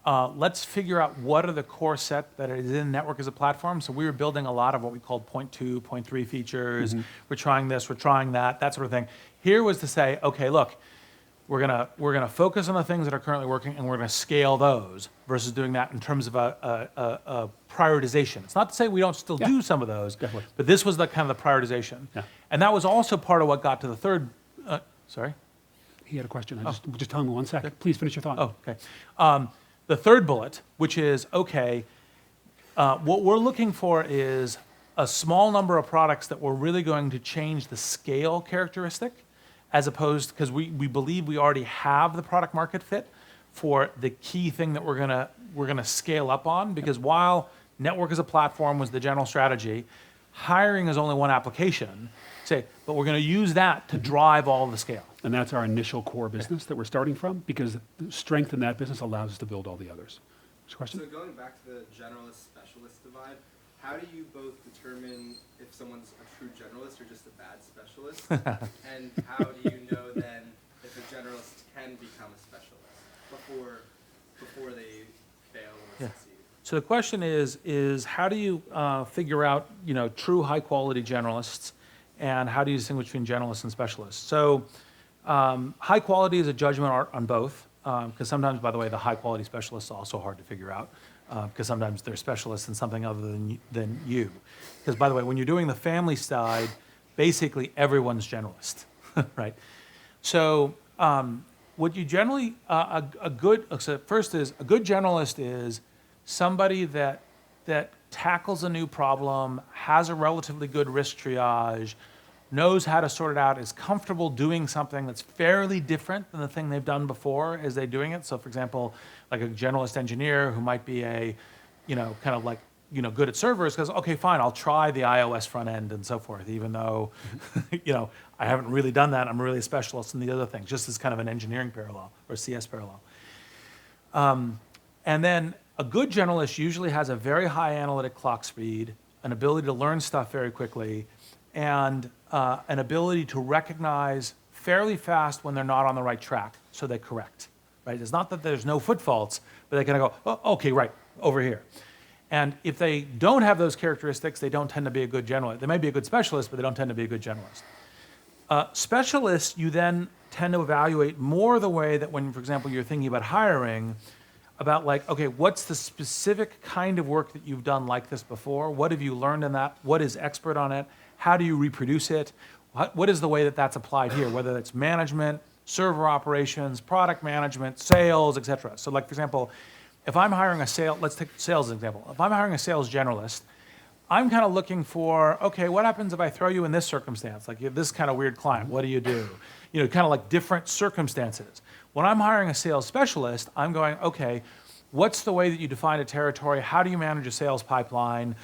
Speaker 6: let's figure out what are the core set that is in network as a platform. So we were building a lot of what we called point 2, point 3 features. We're trying this, we're trying that sort of thing. Here was to say, okay, look, we're gonna focus on the things that are currently working, and we're gonna scale those versus doing that in terms of a prioritization. It's not to say we don't still do some of those,
Speaker 1: Definitely.
Speaker 6: but this was the kind of the prioritization.
Speaker 1: Yeah.
Speaker 6: And that was also part of what got to the third. Sorry.
Speaker 1: He had a question. Just tell him 1 second. Please finish your thought.
Speaker 6: Oh, okay. The third bullet, which is, okay, what we're looking for is a small number of products that we're really going to change the scale characteristic, as opposed, because we believe we already have the product market fit for the key thing that we're gonna scale up on, because while network as a platform was the general strategy, hiring is only one application, but we're gonna use that to drive all the scale.
Speaker 1: And that's our initial core business that we're starting from, because the strength in that business allows us to build all the others. Next question?
Speaker 5: So going back to the generalist-specialist divide, how do you both determine if someone's a true generalist or just a bad specialist? And how do you know then if a generalist can become a specialist before they fail or succeed?
Speaker 6: So the question is how do you figure out true high quality generalists, and how do you distinguish between generalists and specialists? So high quality is a judgment art on both, because sometimes, by the way, the high quality specialists are also hard to figure out, because sometimes they're specialists in something other than you. Because, by the way, when you're doing the family side, basically everyone's generalist, right? So what you generally, so first is, a good generalist is somebody that tackles a new problem, has a relatively good risk triage, knows how to sort it out, is comfortable doing something that's fairly different than the thing they've done before as they're doing it. So for example, like a generalist engineer who might be kind of like, good at servers, because, okay, fine, I'll try the iOS front end and so forth, even though, I haven't really done that. I'm really a specialist in the other things, just as kind of an engineering parallel or CS parallel. And then a good generalist usually has a very high analytic clock speed, an ability to learn stuff very quickly, and an ability to recognize fairly fast when they're not on the right track, so they correct, right? It's not that there's no foot faults, but they kind of go, oh, okay, right, over here. And if they don't have those characteristics, they don't tend to be a good generalist. They may be a good specialist, but they don't tend to be a good generalist. Specialists, you then tend to evaluate more the way that when, for example, you're thinking about hiring, about like, okay, what's the specific kind of work that you've done like this before? What have you learned in that? What is expert on it? How do you reproduce it? What is the way that that's applied here? Whether it's management, server operations, product management, sales, et cetera. So like, for example, if I'm hiring let's take sales as an example. If I'm hiring a sales generalist, I'm kind of looking for, okay, what happens if I throw you in this circumstance? Like you have this kind of weird client, what do you do? Kind of like different circumstances. When I'm hiring a sales specialist, I'm going, okay, What's the way that you define a territory? How do you manage a sales pipeline,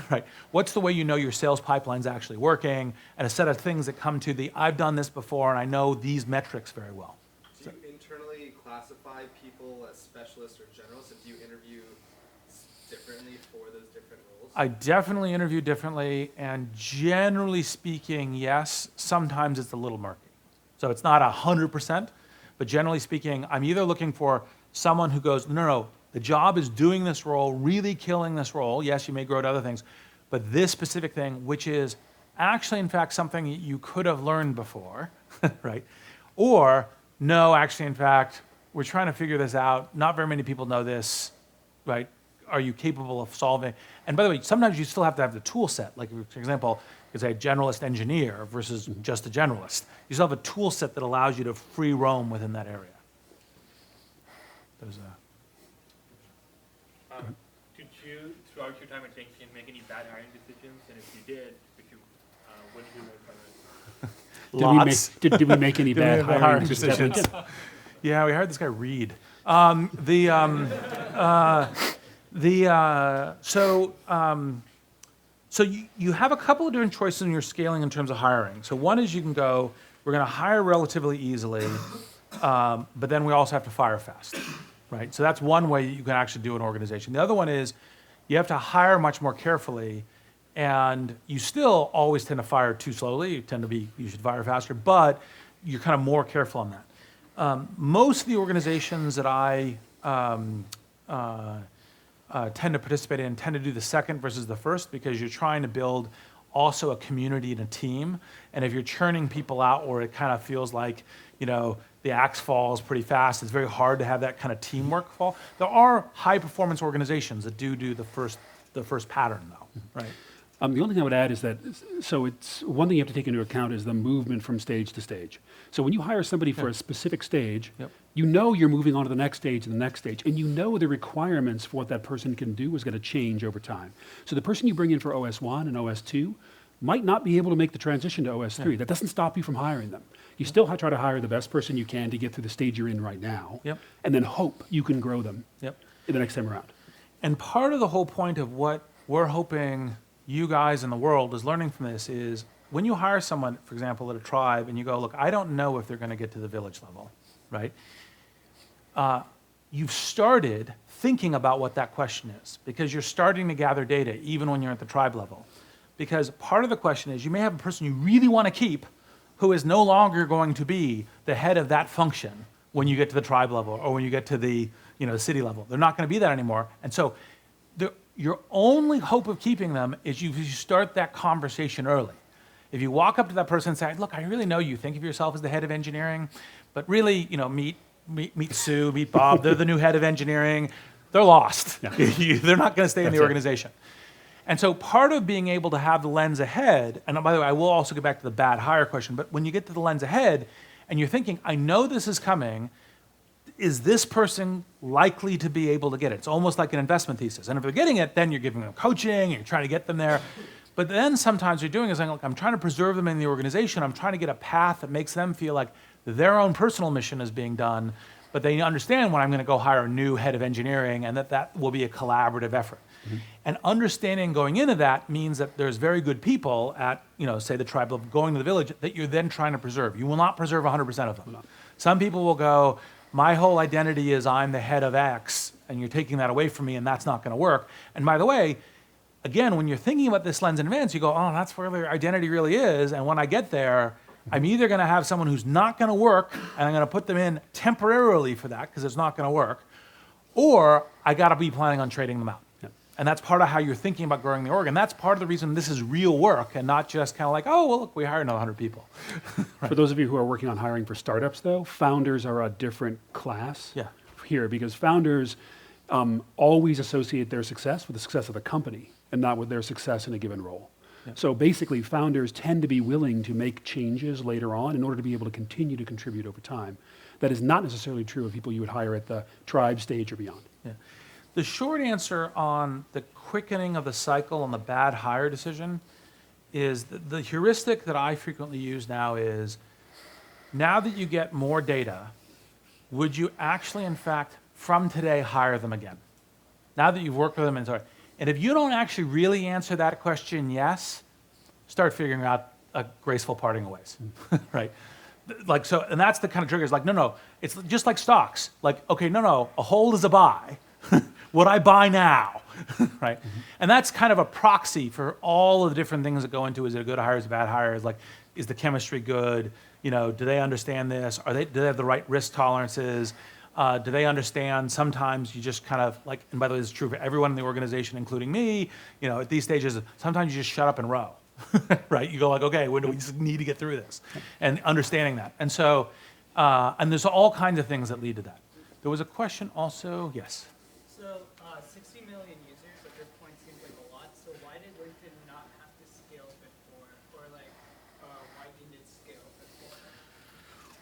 Speaker 6: right? What's the way you know your sales pipeline's actually working? And a set of things that come to the, I've done this before and I know these metrics very well.
Speaker 5: Do you internally classify people as specialists or generalists, and do you interview differently for those different roles?
Speaker 6: I definitely interview differently, and generally speaking, yes, sometimes it's a little murky. So it's not 100%, but generally speaking, I'm either looking for someone who goes, no, the job is doing this role, really killing this role. Yes, you may grow to other things, but this specific thing, which is actually, in fact, something that you could have learned before, right? Or, no, actually, in fact, we're trying to figure this out. Not very many people know this, right? Are you capable of solving? And by the way, sometimes you still have to have the tool set. Like, for example, you say a generalist engineer versus just a generalist. You still have a tool set that allows you to free roam within that area. There's a...
Speaker 4: Did you, throughout your time at LinkedIn, make any bad hiring decisions? And if you did, what did you learn from it?
Speaker 6: Lots.
Speaker 1: Did we make any bad
Speaker 6: Did we make
Speaker 1: hiring decisions?
Speaker 6: Yeah, we hired this guy Reid. So you have a couple of different choices in your scaling in terms of hiring. So one is you can go, we're going to hire relatively easily, but then we also have to fire fast, right? So that's one way you can actually do an organization. The other one is you have to hire much more carefully, and you still always tend to fire too slowly. You should fire faster, but you're kind of more careful on that. Most of the organizations that I tend to participate in tend to do the second versus the first, because you're trying to build also a community and a team. And if you're churning people out, or it kind of feels like, the axe falls pretty fast, it's very hard to have that kind of teamwork fall. There are high performance organizations that do the first pattern though, right?
Speaker 1: The only thing I would add is that, so it's one thing you have to take into account is the movement from stage to stage. So when you hire somebody for a specific stage, you know you're moving on to the next stage and the next stage, and you know the requirements for what that person can do is going to change over time. So the person you bring in for OS1 and OS2 might not be able to make the transition to OS3. That doesn't stop you from hiring them. You still try to hire the best person you can to get through the stage you're in right now, and then hope you can grow them in the next time around.
Speaker 6: And part of the whole point of what we're hoping you guys in the world is learning from this is when you hire someone, for example, at a tribe, and you go, look, I don't know if they're going to get to the village level, right? You've started thinking about what that question is, because you're starting to gather data even when you're at the tribe level. Because part of the question is you may have a person you really want to keep who is no longer going to be the head of that function when you get to the tribe level or when you get to the city level. They're not going to be that anymore. And so your only hope of keeping them is you start that conversation early. If you walk up to that person and say, look, I really know you think of yourself as the head of engineering, but really, meet Sue, meet Bob, they're the new head of engineering, they're lost. They're not going to stay in the organization. And so part of being able to have the lens ahead, and by the way, I will also get back to the bad hire question, but when you get to the lens ahead and you're thinking, I know this is coming, is this person likely to be able to get it? It's almost like an investment thesis. And if they're getting it, then you're giving them coaching, and you're trying to get them there. But then sometimes what you're doing is saying, look, I'm trying to preserve them in the organization. I'm trying to get a path that makes them feel like their own personal mission is being done, but they understand when I'm going to go hire a new head of engineering and that will be a collaborative effort. And understanding going into that means that there's very good people at, say the tribe level going to the village that you're then trying to preserve. You will not preserve 100% of them. Some people will go, my whole identity is I'm the head of X, and you're taking that away from me, and that's not going to work. And by the way, again, when you're thinking about this lens in advance, you go, oh, that's where their identity really is. And when I get there, I'm either going to have someone who's not going to work, and I'm going to put them in temporarily for that because it's not going to work, or I got to be planning on trading them out. And that's part of how you're thinking about growing the org. And that's part of the reason this is real work and not just kind of like, oh, well, look, we hired another 100 people.
Speaker 1: For those of you who are working on hiring for startups, though, founders are a different class here, because founders always associate their success with the success of the company and not with their success in a given role. So basically, founders tend to be willing to make changes later on in order to be able to continue to contribute over time. That is not necessarily true of people you would hire at the tribe stage or beyond.
Speaker 6: The short answer on the quickening of the cycle on the bad hire decision is the heuristic that I frequently use now is, now that you get more data, would you actually, in fact, from today, hire them again? Now that you've worked with them, and if you don't actually really answer that question yes, start figuring out a graceful parting of ways, right? Like, so, and that's the kind of trigger. It's like, no, it's just like stocks. Like, okay, no, a hold is a buy. Would I buy now? Right? And that's kind of a proxy for all of the different things that go into, is it a good hire, is it a bad hire? Is like, is the chemistry good? You know, do they understand this? Do they have the right risk tolerances? Do they understand? Sometimes you just kind of like, and by the way, this is true for everyone in the organization, including me, you know, at these stages, sometimes you just shut up and row, right? You go like, okay, when do we just need to get through this? And understanding that. And so, and there's all kinds of things that lead to that. There was a question also, yes.
Speaker 8: So 60 million users at this point seems like a lot. So why did LinkedIn not have to scale before? Or like, why didn't it scale before?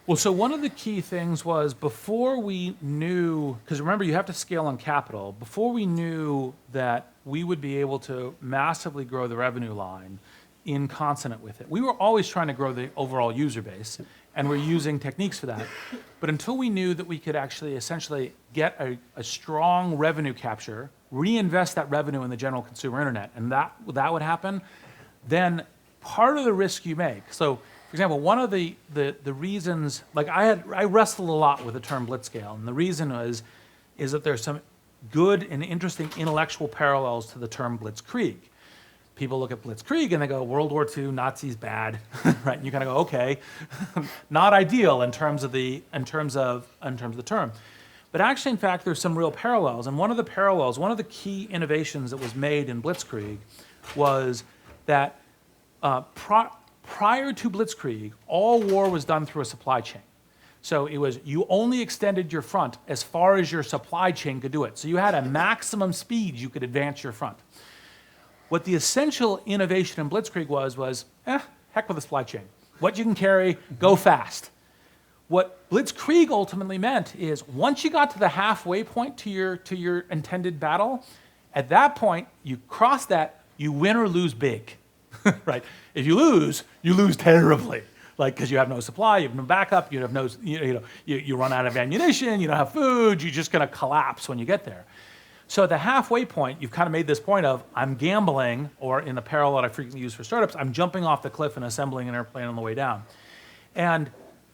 Speaker 6: Well, so one of the key things was before we knew, because remember you have to scale on capital, before we knew that we would be able to massively grow the revenue line in consonant with it. We were always trying to grow the overall user base, and we're using techniques for that. But until we knew that we could actually essentially get a strong revenue capture, reinvest that revenue in the general consumer internet, and that would happen, then part of the risk you make, so for example, one of the reasons, like I wrestled a lot with the term blitzscale, and the reason is that there's some good and interesting intellectual parallels to the term blitzkrieg. People look at blitzkrieg and they go, World War II, Nazis bad, right? And you kind of go, okay, not ideal in terms of the term. But actually, in fact, there's some real parallels. And one of the key innovations that was made in blitzkrieg was that prior to blitzkrieg, all war was done through a supply chain. So it was, you only extended your front as far as your supply chain could do it. So you had a maximum speed you could advance your front. What the essential innovation in blitzkrieg was heck with the supply chain. What you can carry, go fast. What blitzkrieg ultimately meant is once you got to the halfway point to your intended battle, at that point, you cross that, you win or lose big, right? If you lose terribly, like because you have no supply, you have no backup, you have no, you run out of ammunition, you don't have food, you're just going to collapse when you get there. So at the halfway point, you've kind of made this point of, I'm gambling, or in the parallel that I frequently use for startups, I'm jumping off the cliff and assembling an airplane on the way down. And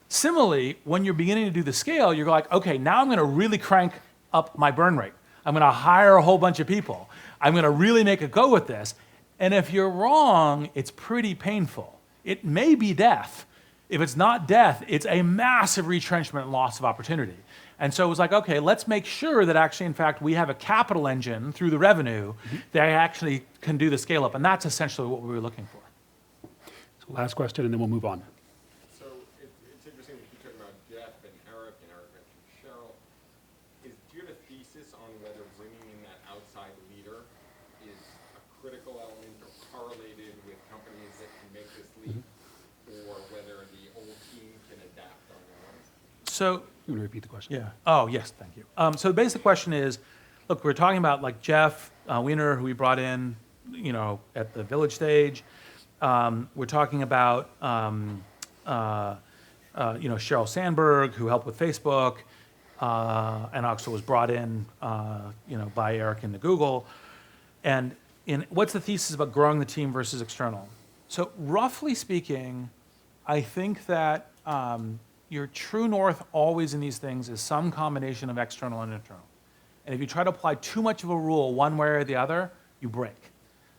Speaker 6: similarly, when you're beginning to do the scale, you're like, okay, now I'm going to really crank up my burn rate. I'm going to hire a whole bunch of people. I'm going to really make a go with this. And if you're wrong, it's pretty painful. It may be death. If it's not death, it's a massive retrenchment and loss of opportunity. And so it was like, okay, let's make sure that actually, in fact, we have a capital engine through the revenue that actually can do the scale up. And that's essentially what we were looking for.
Speaker 1: So last question, and then we'll move on.
Speaker 9: So it's interesting that you talk about Jeff and Eric mentioned Cheryl. Do you have a thesis on whether bringing in that outside leader is a critical element or correlated with companies that can make this leap, or whether the old team can adapt on their own?
Speaker 6: So,
Speaker 1: You want to repeat the question?
Speaker 6: yeah. Oh, yes, thank you. So the basic question is, look, we're talking about like Jeff Weiner, who we brought in, at the Village stage. We're talking about, Sheryl Sandberg, who helped with Facebook, and also was brought in, by Eric into Google. And what's the thesis about growing the team versus external? So roughly speaking, I think that your true north always in these things is some combination of external and internal. And if you try to apply too much of a rule one way or the other, you break.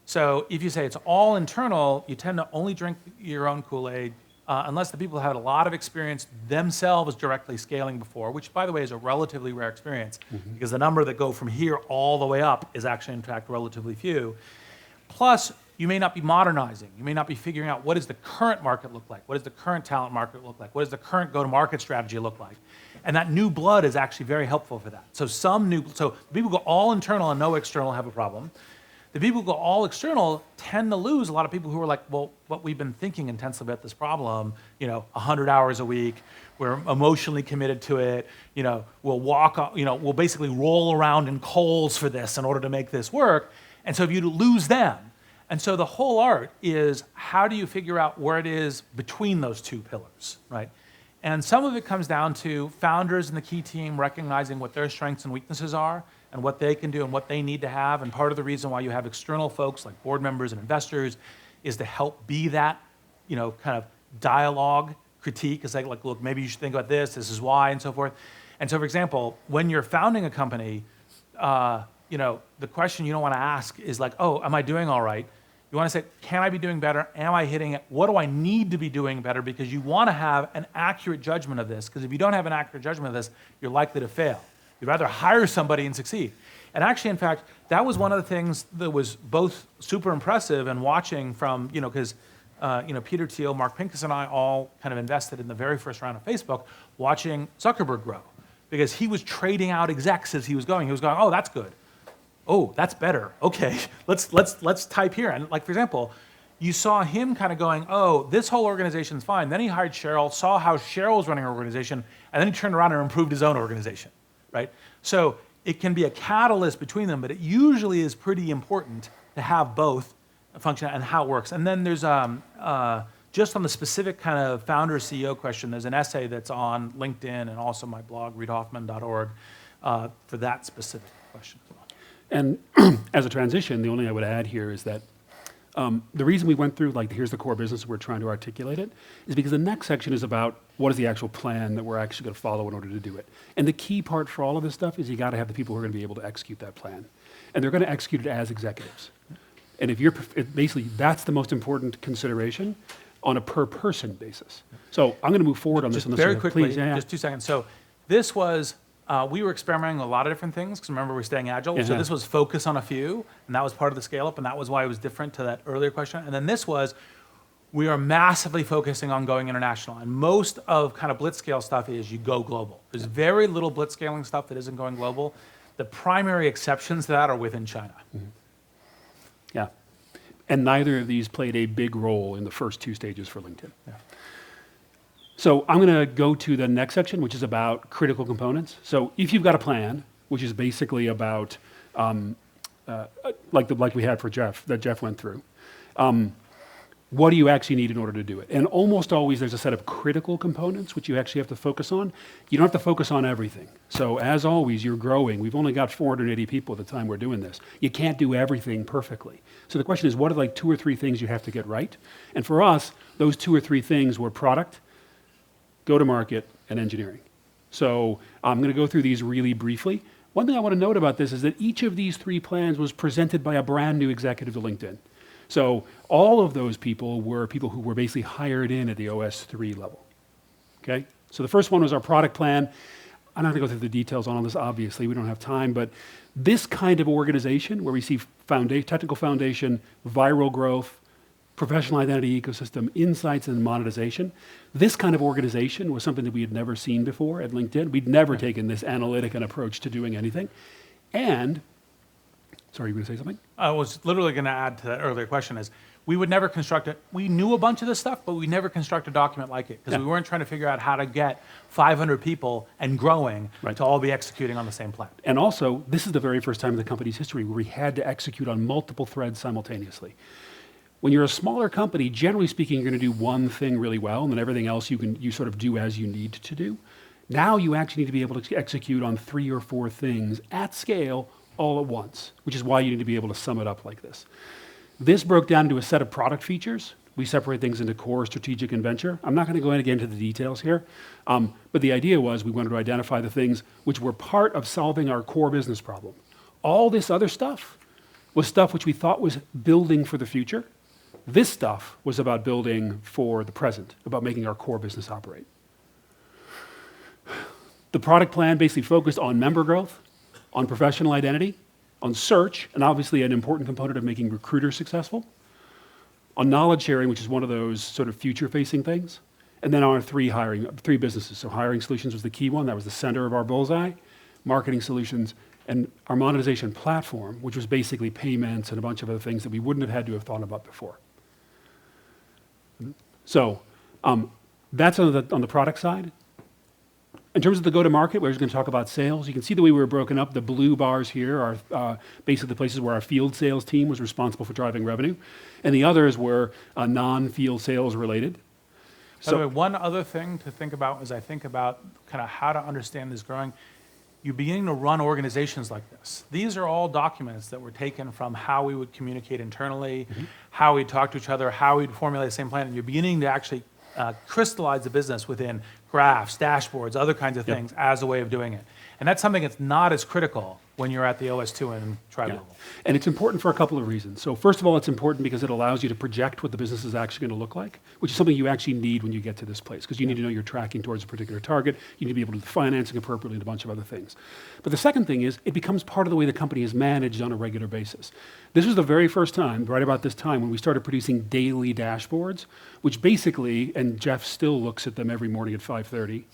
Speaker 6: So if you say it's all internal, you tend to only drink your own Kool-Aid unless the people have had a lot of experience themselves directly scaling before, which, by the way, is a relatively rare experience because the number that go from here all the way up is actually, in fact, relatively few. Plus, you may not be modernizing. You may not be figuring out what does the current market look like? What does the current talent market look like? What does the current go-to-market strategy look like? And that new blood is actually very helpful for that. So the people who go all internal and no external have a problem. The people who go all external tend to lose a lot of people who are like, well, what we've been thinking intensely about this problem, 100 hours a week, we're emotionally committed to it, we'll we'll basically roll around in coals for this in order to make this work. And so if you lose them, and so the whole art is how do you figure out where it is between those two pillars, right? And some of it comes down to founders and the key team recognizing what their strengths and weaknesses are and what they can do and what they need to have. And part of the reason why you have external folks like board members and investors is to help be that, kind of dialogue critique. It's like, look, maybe you should think about this is why, and so forth. And so, for example, when you're founding a company, the question you don't want to ask is like, oh, am I doing all right? You want to say, can I be doing better? Am I hitting it? What do I need to be doing better? Because you want to have an accurate judgment of this. Because if you don't have an accurate judgment of this, you're likely to fail. You'd rather hire somebody and succeed. And actually, in fact, that was one of the things that was both super impressive and watching from, because Peter Thiel, Mark Pincus, and I all kind of invested in the very first round of Facebook, watching Zuckerberg grow. Because he was trading out execs as he was going. He was going, oh, that's good. Oh, that's better. Okay, let's type here. And like, for example, you saw him kind of going, oh, this whole organization's fine. Then he hired Cheryl, saw how Cheryl was running her organization, and then he turned around and improved his own organization, right? So it can be a catalyst between them, but it usually is pretty important to have both function and how it works. And then there's just on the specific kind of founder CEO question, there's an essay that's on LinkedIn and also my blog, reidhoffman.org, for that specific question.
Speaker 1: And as a transition, the only thing I would add here is that the reason we went through, here's the core business, we're trying to articulate it, is because the next section is about what is the actual plan that we're actually going to follow in order to do it. And the key part for all of this stuff is you got to have the people who are going to be able to execute that plan. And they're going to execute it as executives. And basically, that's the most important consideration on a per person basis. So I'm going to move forward on this.
Speaker 6: Just very quickly,
Speaker 1: please, yeah.
Speaker 6: just 2 seconds. So this was, we were experimenting with a lot of different things, because remember, we're staying agile.
Speaker 1: Yeah.
Speaker 6: So this was focus on a few, and that was part of the scale up, and that was why it was different to that earlier question. And then this was, we are massively focusing on going international. And most of kind of blitzscale stuff is you go global. There's very little blitzscaling stuff that isn't going global. The primary exceptions to that are within China.
Speaker 1: Mm-hmm. Yeah. And neither of these played a big role in the first 2 stages for LinkedIn.
Speaker 6: Yeah.
Speaker 1: So I'm going to go to the next section, which is about critical components. So if you've got a plan, which is basically about, like we had for Jeff, that Jeff went through, what do you actually need in order to do it? And almost always there's a set of critical components which you actually have to focus on. You don't have to focus on everything. So as always, you're growing. We've only got 480 people at the time we're doing this. You can't do everything perfectly. So the question is, what are 2 or 3 things you have to get right? And for us, those 2 or 3 things were product, go-to-market, and engineering. So I'm going to go through these really briefly. One thing I want to note about this is that each of these 3 plans was presented by a brand new executive to LinkedIn. So all of those people were people who were basically hired in at the OS 3 level. Okay? So the first one was our product plan. I'm not going to go through the details on all this, obviously, we don't have time, but this kind of organization where we see technical foundation, viral growth, professional identity ecosystem, insights, and monetization. This kind of organization was something that we had never seen before at LinkedIn. We'd never taken this analytic an approach to doing anything. And, sorry, you were going to say something?
Speaker 6: I was literally going to add to that earlier question is, we would never construct it. We knew a bunch of this stuff, but we never construct a document like it, because we weren't trying to figure out how to get 500 people and growing to all be executing on the same plan.
Speaker 1: And also, this is the very first time in the company's history where we had to execute on multiple threads simultaneously. When you're a smaller company, generally speaking, you're going to do one thing really well, and then everything else you sort of do as you need to do. Now you actually need to be able to execute on 3 or 4 things at scale all at once, which is why you need to be able to sum it up like this. This broke down to a set of product features. We separate things into core, strategic, and venture. I'm not going to go into the details here, but the idea was we wanted to identify the things which were part of solving our core business problem. All this other stuff was stuff which we thought was building for the future. This stuff was about building for the present, about making our core business operate. The product plan basically focused on member growth, on professional identity, on search, and obviously an important component of making recruiters successful, on knowledge sharing, which is one of those sort of future-facing things, and then on our 3 businesses. So hiring solutions was the key one. That was the center of our bullseye. Marketing solutions, and our monetization platform, which was basically payments and a bunch of other things that we wouldn't have had to have thought about before. So that's on the product side. In terms of the go-to-market, we're just going to talk about sales. You can see the way we were broken up. The blue bars here are basically the places where our field sales team was responsible for driving revenue, and the others were non-field sales related.
Speaker 6: By the way, one other thing to think about as I think about kind of how to understand this growing, you're beginning to run organizations like this. These are all documents that were taken from how we would communicate internally, how we'd talk to each other, how we'd formulate the same plan, and you're beginning to actually crystallize the business within graphs, dashboards, other kinds of things as a way of doing it. And that's something that's not as critical when you're at the OS2 and tribe
Speaker 1: Yeah.
Speaker 6: level.
Speaker 1: And it's important for a couple of reasons. So first of all, it's important because it allows you to project what the business is actually going to look like, which is something you actually need when you get to this place, because you need to know you're tracking towards a particular target. You need to be able to do financing appropriately and a bunch of other things. But the second thing is it becomes part of the way the company is managed on a regular basis. This was the very first time, right about this time, when we started producing daily dashboards, which basically, and Jeff still looks at them every morning at 5:30,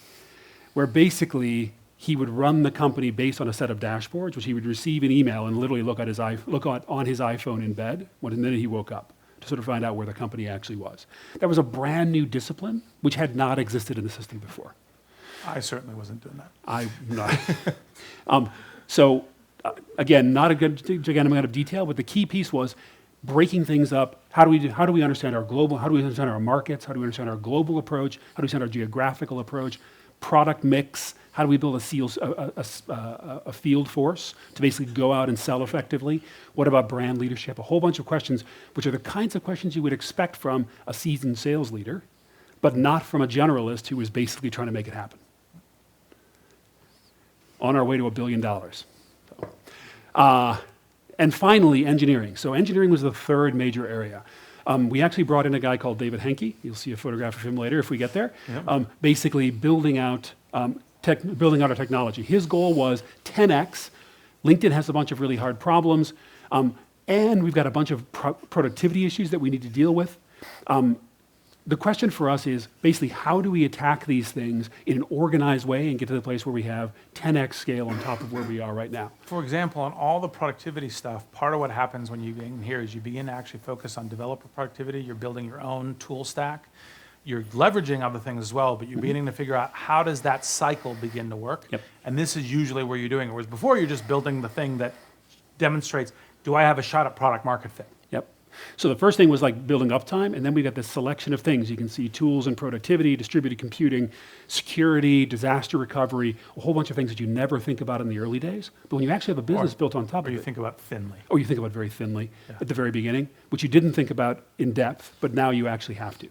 Speaker 1: where basically he would run the company based on a set of dashboards, which he would receive an email and literally look at on his iPhone in bed when the minute he woke up to sort of find out where the company actually was. That was a brand new discipline which had not existed in the system before.
Speaker 6: I certainly wasn't doing that.
Speaker 1: I'm not. Again, not a good gigantic amount of detail, but the key piece was breaking things up. How do we understand our global? How do we understand our markets? How do we understand our global approach? How do we understand our geographical approach? Product mix. How do we build a field force to basically go out and sell effectively? What about brand leadership? A whole bunch of questions, which are the kinds of questions you would expect from a seasoned sales leader, but not from a generalist who is basically trying to make it happen. On our way to $1 billion. And finally, engineering. So engineering was the third major area. We actually brought in a guy called David Henke. You'll see a photograph of him later if we get there. Yep. Basically building out our technology. His goal was 10x. LinkedIn has a bunch of really hard problems, and we've got a bunch of productivity issues that we need to deal with. The question for us is basically how do we attack these things in an organized way and get to the place where we have 10x scale on top of where we are right now?
Speaker 6: For example, on all the productivity stuff, part of what happens when you get in here is you begin to actually focus on developer productivity. You're building your own tool stack. You're leveraging other things as well, but you're beginning to figure out how does that cycle begin to work.
Speaker 1: Yep.
Speaker 6: And this is usually where you're doing it. Whereas before, you're just building the thing that demonstrates, do I have a shot at product market fit?
Speaker 1: Yep. So the first thing was like building uptime, and then we got this selection of things. You can see tools and productivity, distributed computing, security, disaster recovery, a whole bunch of things that you never think about in the early days. But when you actually have a business built on top of it.
Speaker 6: Or you think about thinly.
Speaker 1: Or you think about very thinly at the very beginning, which you didn't think about in depth, but now you actually have to.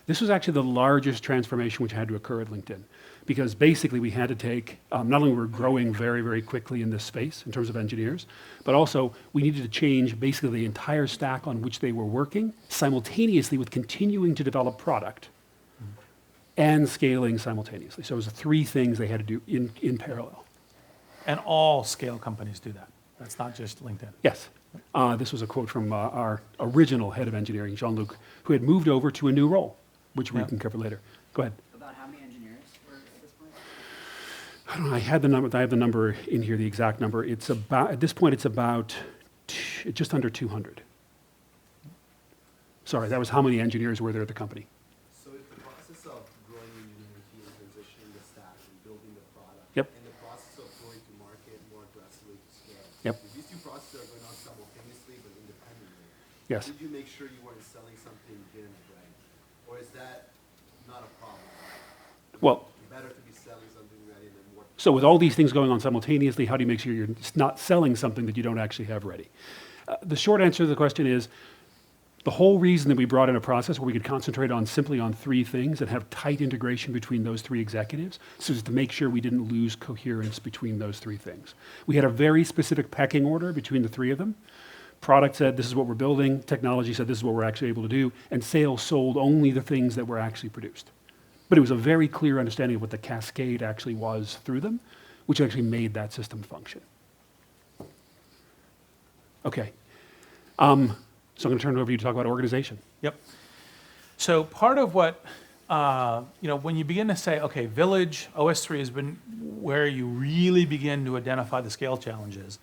Speaker 1: This was actually the largest transformation which had to occur at LinkedIn, because basically we had to take, not only were we growing very, very quickly in this space in terms of engineers, but also we needed to change basically the entire stack on which they were working simultaneously with continuing to develop product and scaling simultaneously. So it was the three things they had to do in parallel.
Speaker 6: And all scale companies do that. That's not just LinkedIn.
Speaker 1: Yes. This was a quote from our original head of engineering, Jean-Luc, who had moved over to a new role, which we can cover later. Go ahead.
Speaker 7: About how many engineers were at this point?
Speaker 1: I don't know. I have the number in here, the exact number. It's about, at this point, it's about just under 200. Sorry, that was how many engineers were there at the company.
Speaker 5: So if the process of growing the engineering team, transitioning the stack, and building the product,
Speaker 1: Yep.
Speaker 5: and the process of going to market more aggressively to scale,
Speaker 1: Yep.
Speaker 5: if these two processes are going on simultaneously but independently,
Speaker 1: Yes.
Speaker 5: did you make sure you weren't selling something you didn't have ready? Or is that not a problem?
Speaker 1: Well,
Speaker 5: Better to be selling something ready than more.
Speaker 1: so with all these things going on simultaneously, how do you make sure you're not selling something that you don't actually have ready? The short answer to the question is, the whole reason that we brought in a process where we could concentrate on simply on three things and have tight integration between those three executives, so as to make sure we didn't lose coherence between those three things. We had a very specific pecking order between the three of them. Product said, this is what we're building. Technology said, this is what we're actually able to do. And sales sold only the things that were actually produced. But it was a very clear understanding of what the cascade actually was through them, which actually made that system function. Okay. So I'm going to turn it over to you to talk about organization.
Speaker 6: Yep. So part of what, when you begin to say, okay, Village, OS3 has been where you really begin to identify the scale challenges.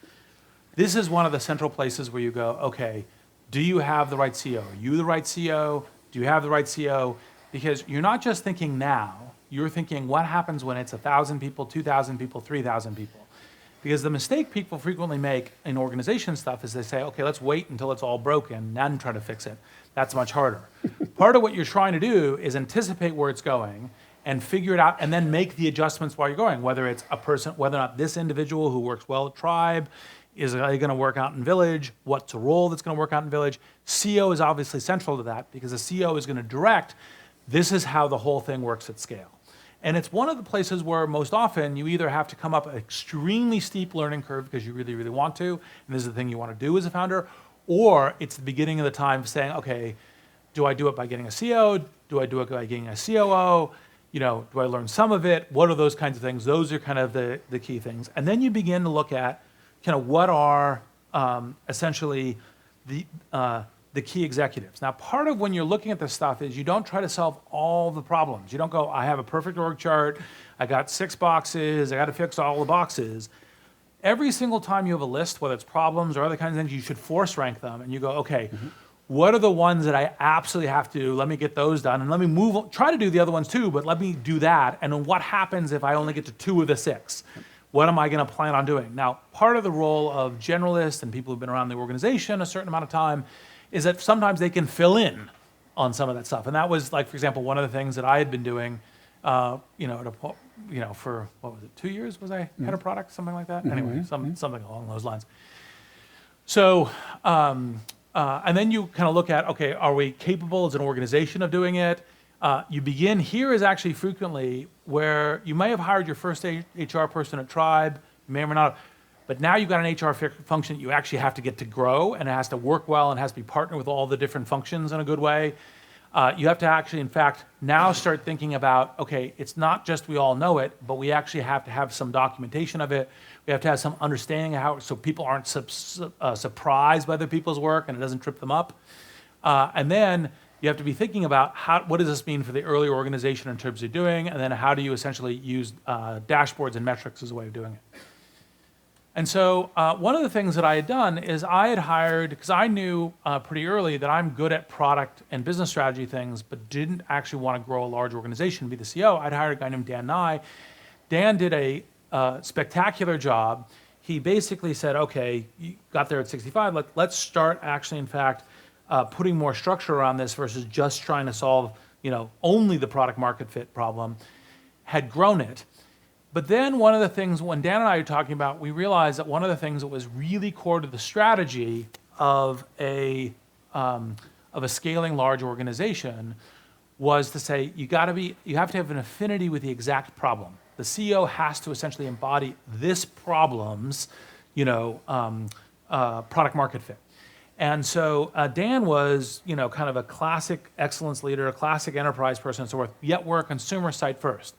Speaker 6: This is one of the central places where you go, okay, do you have the right CEO? Are you the right CEO? Do you have the right CEO? Because you're not just thinking now, you're thinking what happens when it's 1,000 people, 2,000 people, 3,000 people. Because the mistake people frequently make in organization stuff is they say, okay, let's wait until it's all broken, then try to fix it. That's much harder. Part of what you're trying to do is anticipate where it's going and figure it out and then make the adjustments while you're going, whether it's a person, whether or not this individual who works well at tribe, is they going to work out in village, what's a role that's going to work out in village. CO is obviously central to that because the CO is going to direct, this is how the whole thing works at scale. And it's one of the places where most often you either have to come up an extremely steep learning curve because you really, really want to, and this is the thing you want to do as a founder, or it's the beginning of the time saying, okay, do I do it by getting a CO? Do I do it by getting a COO? You know, do I learn some of it? What are those kinds of things? Those are kind of the key things. And then you begin to look at kind of what are essentially the key executives. Now, part of when you're looking at this stuff is you don't try to solve all the problems. You don't go, I have a perfect org chart, I got 6 boxes, I got to fix all the boxes. Every single time you have a list, whether it's problems or other kinds of things, you should force rank them and you go, okay, what are the ones that I absolutely have to do? Let me get those done and let me try to do the other ones too, but let me do that. And then what happens if I only get to 2 of the 6? What am I going to plan on doing? Now, part of the role of generalists and people who've been around the organization a certain amount of time is that sometimes they can fill in on some of that stuff. And that was, like, for example, one of the things that I had been doing, for, what was it, 2 years was I head of product, something like that? Anyway, something along those lines. So, and then you kind of look at, okay, are we capable as an organization of doing it? You begin, here is actually frequently where you may have hired your first HR person at Tribe, you may or may not, but now you've got an HR function that you actually have to get to grow, and it has to work well and has to be partnered with all the different functions in a good way. You have to actually, in fact, now start thinking about, okay, it's not just we all know it, but we actually have to have some documentation of it. We have to have some understanding of how, so people aren't surprised by other people's work and it doesn't trip them up. And then you have to be thinking about what does this mean for the early organization in terms of doing, and then how do you essentially use dashboards and metrics as a way of doing it. And so one of the things that I had done is I had hired, because I knew pretty early that I'm good at product and business strategy things, but didn't actually want to grow a large organization, be the CEO. I'd hired a guy named Dan Nye. Dan did a spectacular job. He basically said, okay, you got there at 65, let's start actually, in fact, putting more structure around this versus just trying to solve, only the product market fit problem, had grown it. But then one of the things, when Dan and I were talking about, we realized that one of the things that was really core to the strategy of a scaling large organization was to say, you have to have an affinity with the exact problem. The CEO has to essentially embody this problem's, product market fit. And so Dan was, kind of a classic excellence leader, a classic enterprise person, and so forth, yet we're a consumer site first.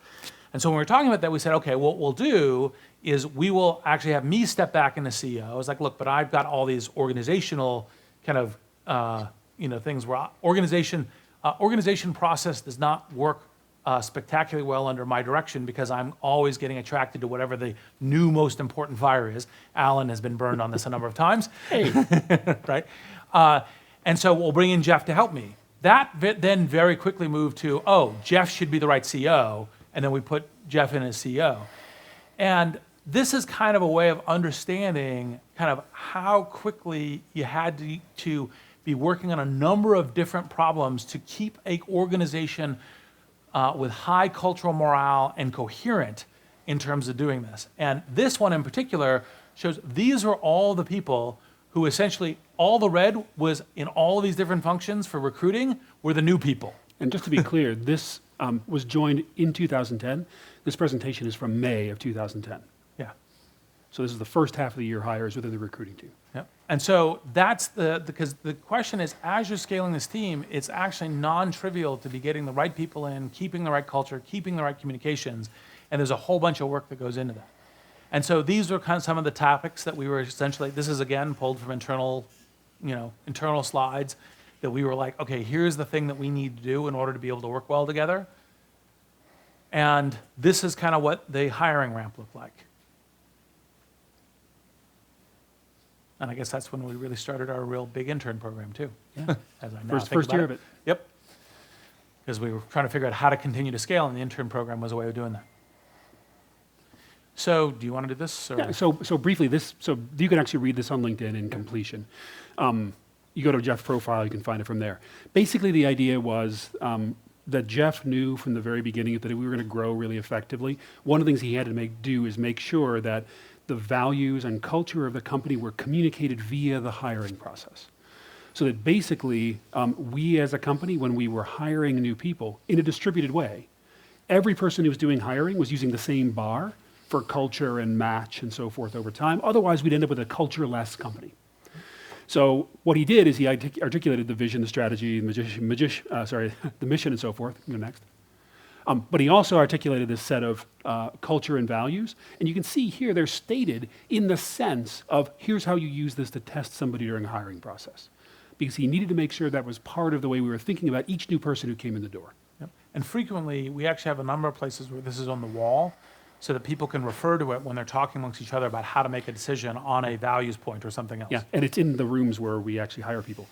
Speaker 6: And so when we were talking about that, we said, okay, what we'll do is we will actually have me step back into CEO. I was like, look, but I've got all these organizational kind of, things where organization process does not work spectacularly well under my direction because I'm always getting attracted to whatever the new most important fire is. Alan has been burned on this a number of times. Hey. Right? And so we'll bring in Jeff to help me. That then very quickly moved to, Jeff should be the right CEO. And then we put Jeff in as CEO. And this is kind of a way of understanding kind of how quickly you had to be working on a number of different problems to keep an organization with high cultural morale and coherent in terms of doing this. And this one in particular shows these are all the people who essentially, all the red was in all of these different functions for recruiting were the new people.
Speaker 1: And just to be clear, this was joined in 2010. This presentation is from May of 2010.
Speaker 6: Yeah.
Speaker 1: So this is the first half of the year hires within the recruiting team.
Speaker 6: Yeah. And so that's because the question is, as you're scaling this team, it's actually non-trivial to be getting the right people in, keeping the right culture, keeping the right communications, and there's a whole bunch of work that goes into that. And so these are kind of some of the topics that we were essentially, this is again pulled from internal slides, that we were like, okay, here's the thing that we need to do in order to be able to work well together. And this is kind of what the hiring ramp looked like. And I guess that's when we really started our real big intern program too.
Speaker 1: Yeah.
Speaker 6: As I now
Speaker 1: First year of it.
Speaker 6: Yep. Because we were trying to figure out how to continue to scale, and the intern program was a way of doing that. So do you want to do this? Or?
Speaker 1: Yeah, so briefly, so you can actually read this on LinkedIn in completion. you go to Jeff's profile, you can find it from there. Basically, the idea was that Jeff knew from the very beginning that if we were going to grow really effectively, one of the things he had to do is make sure that the values and culture of the company were communicated via the hiring process. So that basically, we as a company, when we were hiring new people in a distributed way, every person who was doing hiring was using the same bar for culture and match and so forth over time. Otherwise, we'd end up with a culture-less company. So what he did is he articulated the vision, the strategy, the mission and so forth. Go next. But he also articulated this set of culture and values. And you can see here they're stated in the sense of here's how you use this to test somebody during a hiring process. Because he needed to make sure that was part of the way we were thinking about each new person who came in the door.
Speaker 6: Yep. And frequently, we actually have a number of places where this is on the wall so that people can refer to it when they're talking amongst each other about how to make a decision on a values point or something else.
Speaker 1: Yeah, and it's in the rooms where we actually hire people.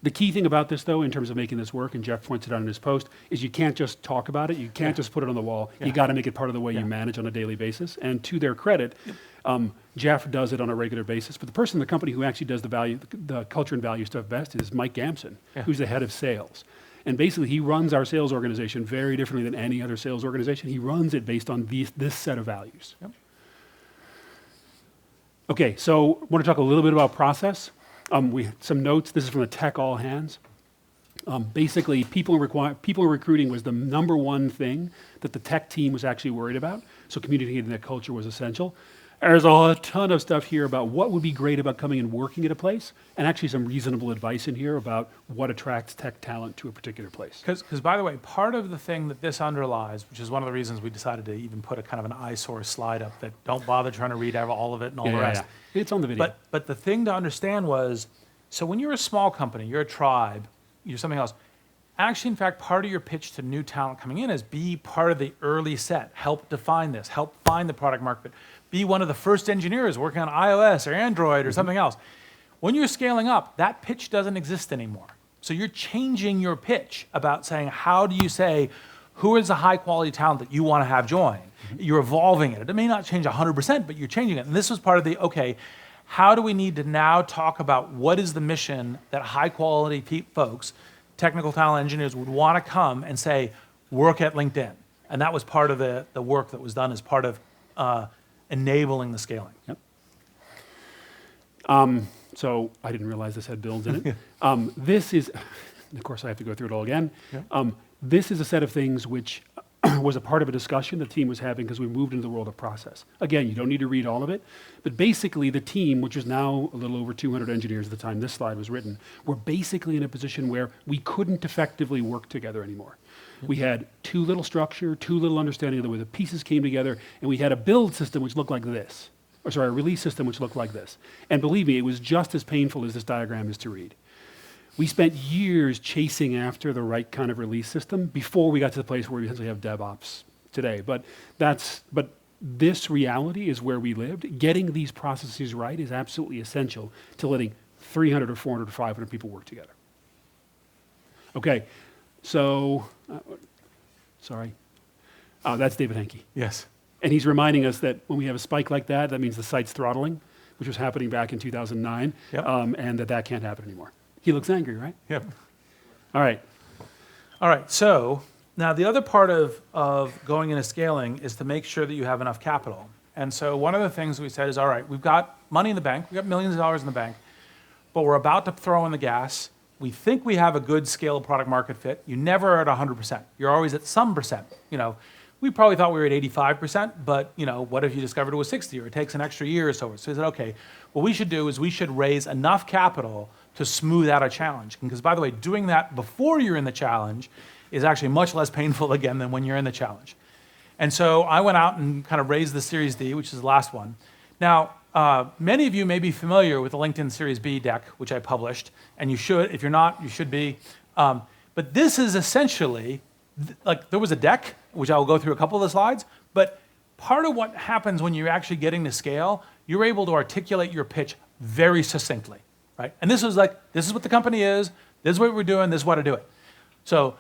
Speaker 1: The key thing about this, though, in terms of making this work, and Jeff points it out in his post, is you can't just talk about it. You can't just put it on the wall. You got to make it part of the way you manage on a daily basis. And to their credit, Jeff does it on a regular basis. But the person in the company who actually does the culture and value stuff best is Mike Gamson, who's the head of sales. And basically, he runs our sales organization very differently than any other sales organization. He runs it based on this set of values. Yep. Okay, so I want to talk a little bit about process. Some notes. This is from the Tech All Hands. Basically, people recruiting was the number one thing that the tech team was actually worried about. So communicating that culture was essential. There's a ton of stuff here about what would be great about coming and working at a place, and actually some reasonable advice in here about what attracts tech talent to a particular place.
Speaker 6: Because by the way, part of the thing that this underlies, which is one of the reasons we decided to even put a kind of an eyesore slide up that don't bother trying to read all of it and all the rest.
Speaker 1: Yeah. It's on the video.
Speaker 6: But the thing to understand was, so when you're a small company, you're a tribe, you're something else, actually, in fact, part of your pitch to new talent coming in is be part of the early set, help define this, help find the product market fit, be one of the first engineers working on iOS or Android or something else. When you're scaling up, that pitch doesn't exist anymore. So you're changing your pitch about saying, how do you say, who is the high quality talent that you want to have join? You're evolving it. It may not change 100%, but you're changing it. And this was part of the, okay, how do we need to now talk about what is the mission that high quality folks, technical talent engineers would want to come and say, work at LinkedIn. And that was part of the work that was done as part of enabling the scaling.
Speaker 1: Yep. So I didn't realize this had builds in it. This is, of course I have to go through it all again. Yeah. This is a set of things which was a part of a discussion the team was having because we moved into the world of process. Again, you don't need to read all of it, but basically the team, which is now a little over 200 engineers at the time this slide was written, were basically in a position where we couldn't effectively work together anymore. We had too little structure, too little understanding of the way the pieces came together, and we had a build system which looked like this. A release system which looked like this. And believe me, it was just as painful as this diagram is to read. We spent years chasing after the right kind of release system before we got to the place where we essentially have DevOps today. But this reality is where we lived. Getting these processes right is absolutely essential to letting 300 or 400 or 500 people work together. Okay, so, sorry. That's David Henke.
Speaker 6: Yes.
Speaker 1: And he's reminding us that when we have a spike like that, that means the site's throttling, which was happening back in 2009, and that can't happen anymore. He looks angry, right?
Speaker 6: Yep.
Speaker 1: All right.
Speaker 6: All right, so now the other part of going into scaling is to make sure that you have enough capital. And so one of the things we said is, all right, we've got money in the bank, we've got millions of dollars in the bank, but we're about to throw in the gas. We think we have a good scale product market fit. You never are at 100%. You're always at some percent. We probably thought we were at 85%, but what if you discovered it was 60 or it takes an extra year or so? So we said, okay, what we should do is we should raise enough capital to smooth out a challenge. Because by the way, doing that before you're in the challenge is actually much less painful again than when you're in the challenge. And so I went out and kind of raised the Series D, which is the last one. Now, many of you may be familiar with the LinkedIn Series B deck, which I published, and you should. If you're not, you should be. But this is essentially, there was a deck, which I will go through a couple of the slides, but part of what happens when you're actually getting to scale, you're able to articulate your pitch very succinctly, right? And this is this is what the company is, this is what we're doing, this is what to do it. So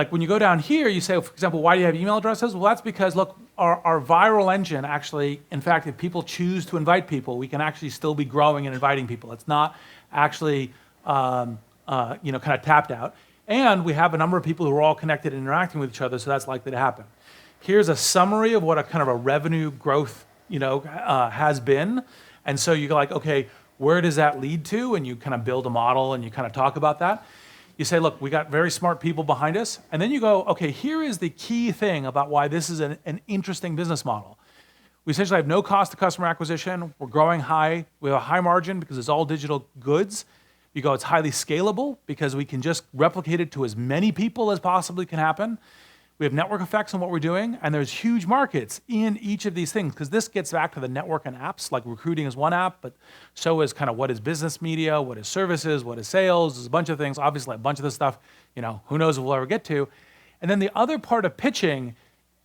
Speaker 6: when you go down here, you say, for example, why do you have email addresses? Well, that's because, look, our viral engine actually, in fact, if people choose to invite people, we can actually still be growing and inviting people. It's not actually kind of tapped out. And we have a number of people who are all connected and interacting with each other, so that's likely to happen. Here's a summary of what a kind of a revenue growth, has been. And so you're like, okay, where does that lead to? And you kind of build a model and you kind of talk about that. You say, look, we got very smart people behind us. And then you go, okay, here is the key thing about why this is an interesting business model. We essentially have no cost to customer acquisition. We're growing high. We have a high margin because it's all digital goods. You go, it's highly scalable because we can just replicate it to as many people as possibly can happen. We have network effects on what we're doing, and there's huge markets in each of these things, because this gets back to the network and apps, like recruiting is one app, but so is kind of what is business media, what is services, what is sales, there's a bunch of things, obviously a bunch of this stuff, who knows if we'll ever get to. And then the other part of pitching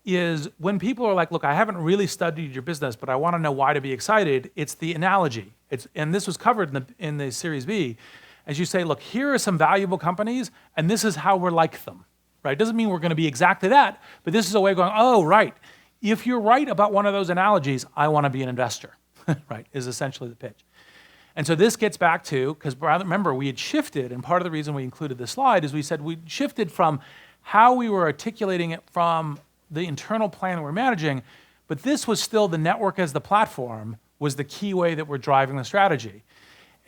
Speaker 6: is when people are like, look, I haven't really studied your business, but I want to know why to be excited, it's the analogy. And this was covered in the Series B, as you say, look, here are some valuable companies, and this is how we're like them. Right? Doesn't mean we're going to be exactly that, but this is a way of going, oh, right. If you're right about one of those analogies, I want to be an investor, right, is essentially the pitch. And so this gets back to, because remember, we had shifted, and part of the reason we included this slide is we said we shifted from how we were articulating it from the internal plan that we're managing, but this was still the network as the platform was the key way that we're driving the strategy.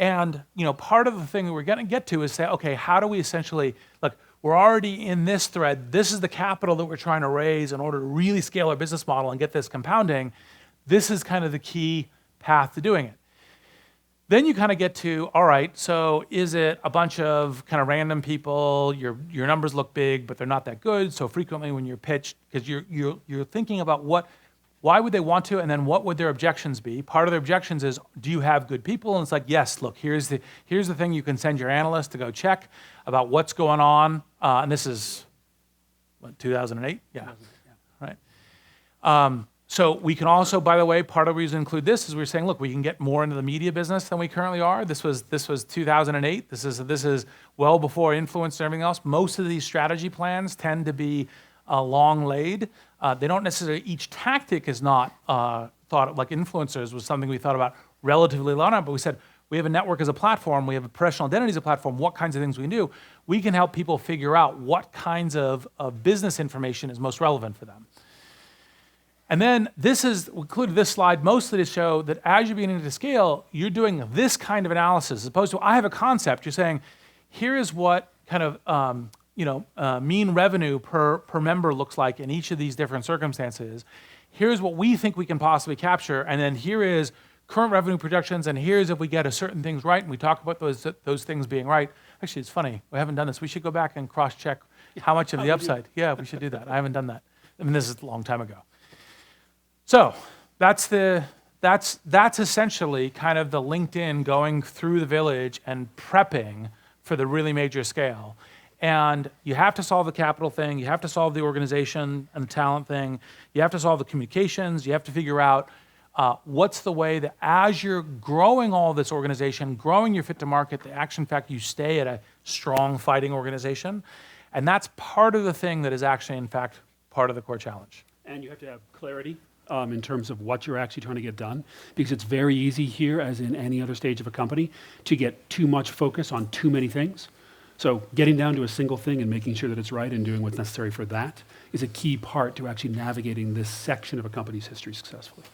Speaker 6: And part of the thing that we're going to get to is say, okay, how do we essentially, look, we're already in this thread. This is the capital that we're trying to raise in order to really scale our business model and get this compounding. This is kind of the key path to doing it. Then you kind of get to, all right, so is it a bunch of kind of random people? Your numbers look big, but they're not that good. So frequently when you're pitched, because you're thinking about why would they want to, and then what would their objections be? Part of their objections is, do you have good people? And it's like, yes, look, here's the thing you can send your analyst to go check about what's going on. And this is, 2008? Yeah, right. So we can also, by the way, part of the reason to include this is we're saying, look, we can get more into the media business than we currently are. This was 2008. This is well before influence and everything else. Most of these strategy plans tend to be long laid. They don't necessarily, each tactic is not thought of, like influencers was something we thought about relatively long on, but we said, we have a network as a platform, we have a professional identity as a platform, what kinds of things we can do? We can help people figure out what kinds of business information is most relevant for them. And then we included this slide mostly to show that as you're beginning to scale, you're doing this kind of analysis, as opposed to, I have a concept, you're saying, here is what kind of mean revenue per member looks like in each of these different circumstances. Here's what we think we can possibly capture, and then here is current revenue projections, and here's if we get a certain things right, and we talk about those things being right. Actually, it's funny, we haven't done this. We should go back and cross-check how much of the upside. Yeah, we should do that. I haven't done that. I mean, this is a long time ago. So that's essentially kind of the LinkedIn going through the village and prepping for the really major scale. And you have to solve the capital thing, you have to solve the organization and the talent thing, you have to solve the communications, you have to figure out what's the way that as you're growing all this organization, growing your fit to market, the action fact, you stay at a strong fighting organization. And that's part of the thing that is actually, in fact, part of the core challenge.
Speaker 1: And you have to have clarity in terms of what you're actually trying to get done, because it's very easy here, as in any other stage of a company, to get too much focus on too many things. So getting down to a single thing and making sure that it's right and doing what's necessary for that is a key part to actually navigating this section of a company's history successfully.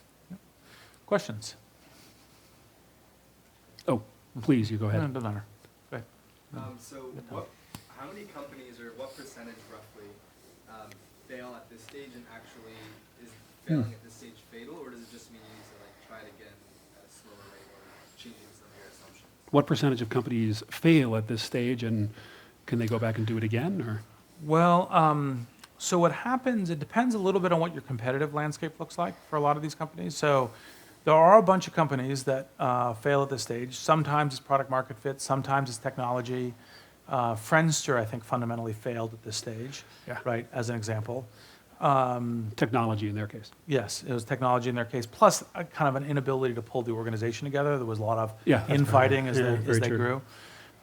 Speaker 6: Questions?
Speaker 1: Oh, please, you go ahead.
Speaker 6: No, doesn't matter. Go ahead.
Speaker 5: How many companies, or what percentage roughly, fail at this stage, and actually is failing at this stage fatal, or does it just mean you need to try it again at a slower rate or changing some of your assumptions?
Speaker 1: What percentage of companies fail at this stage, and can they go back and do it again? Or
Speaker 6: Well, so what happens, it depends a little bit on what your competitive landscape looks like for a lot of these companies. So there are a bunch of companies that fail at this stage. Sometimes it's product market fit, sometimes it's technology. Friendster, I think, fundamentally failed at this stage, right, as an example.
Speaker 1: technology in their case.
Speaker 6: Yes, it was technology in their case, plus a kind of an inability to pull the organization together. There was a lot of
Speaker 1: Yeah, that's
Speaker 6: infighting
Speaker 1: fair.
Speaker 6: as
Speaker 1: Yeah,
Speaker 6: they
Speaker 1: very true.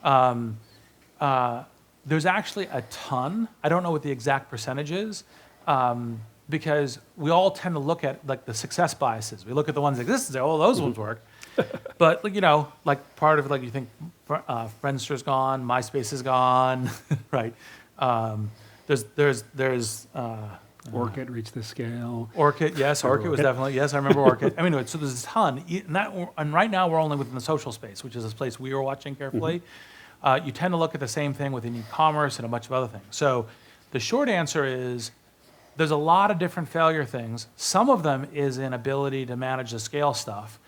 Speaker 6: grew. There's actually a ton. I don't know what the exact percentage is, because we all tend to look at like the success biases. We look at the ones like this and say, oh, those ones work. But like, you know, like part of like you think Friendster's gone, MySpace is gone, right? There's
Speaker 1: Orchid reached the scale.
Speaker 6: Orchid, yes,
Speaker 1: Remember
Speaker 6: Orchid was
Speaker 1: Orchid?
Speaker 6: definitely, yes, I remember Orchid. I mean, so there's a ton, and right now we're only within the social space, which is this place we were watching carefully. You tend to look at the same thing within e-commerce and a bunch of other things. So the short answer is there's a lot of different failure things. Some of them is inability to manage the scale stuff.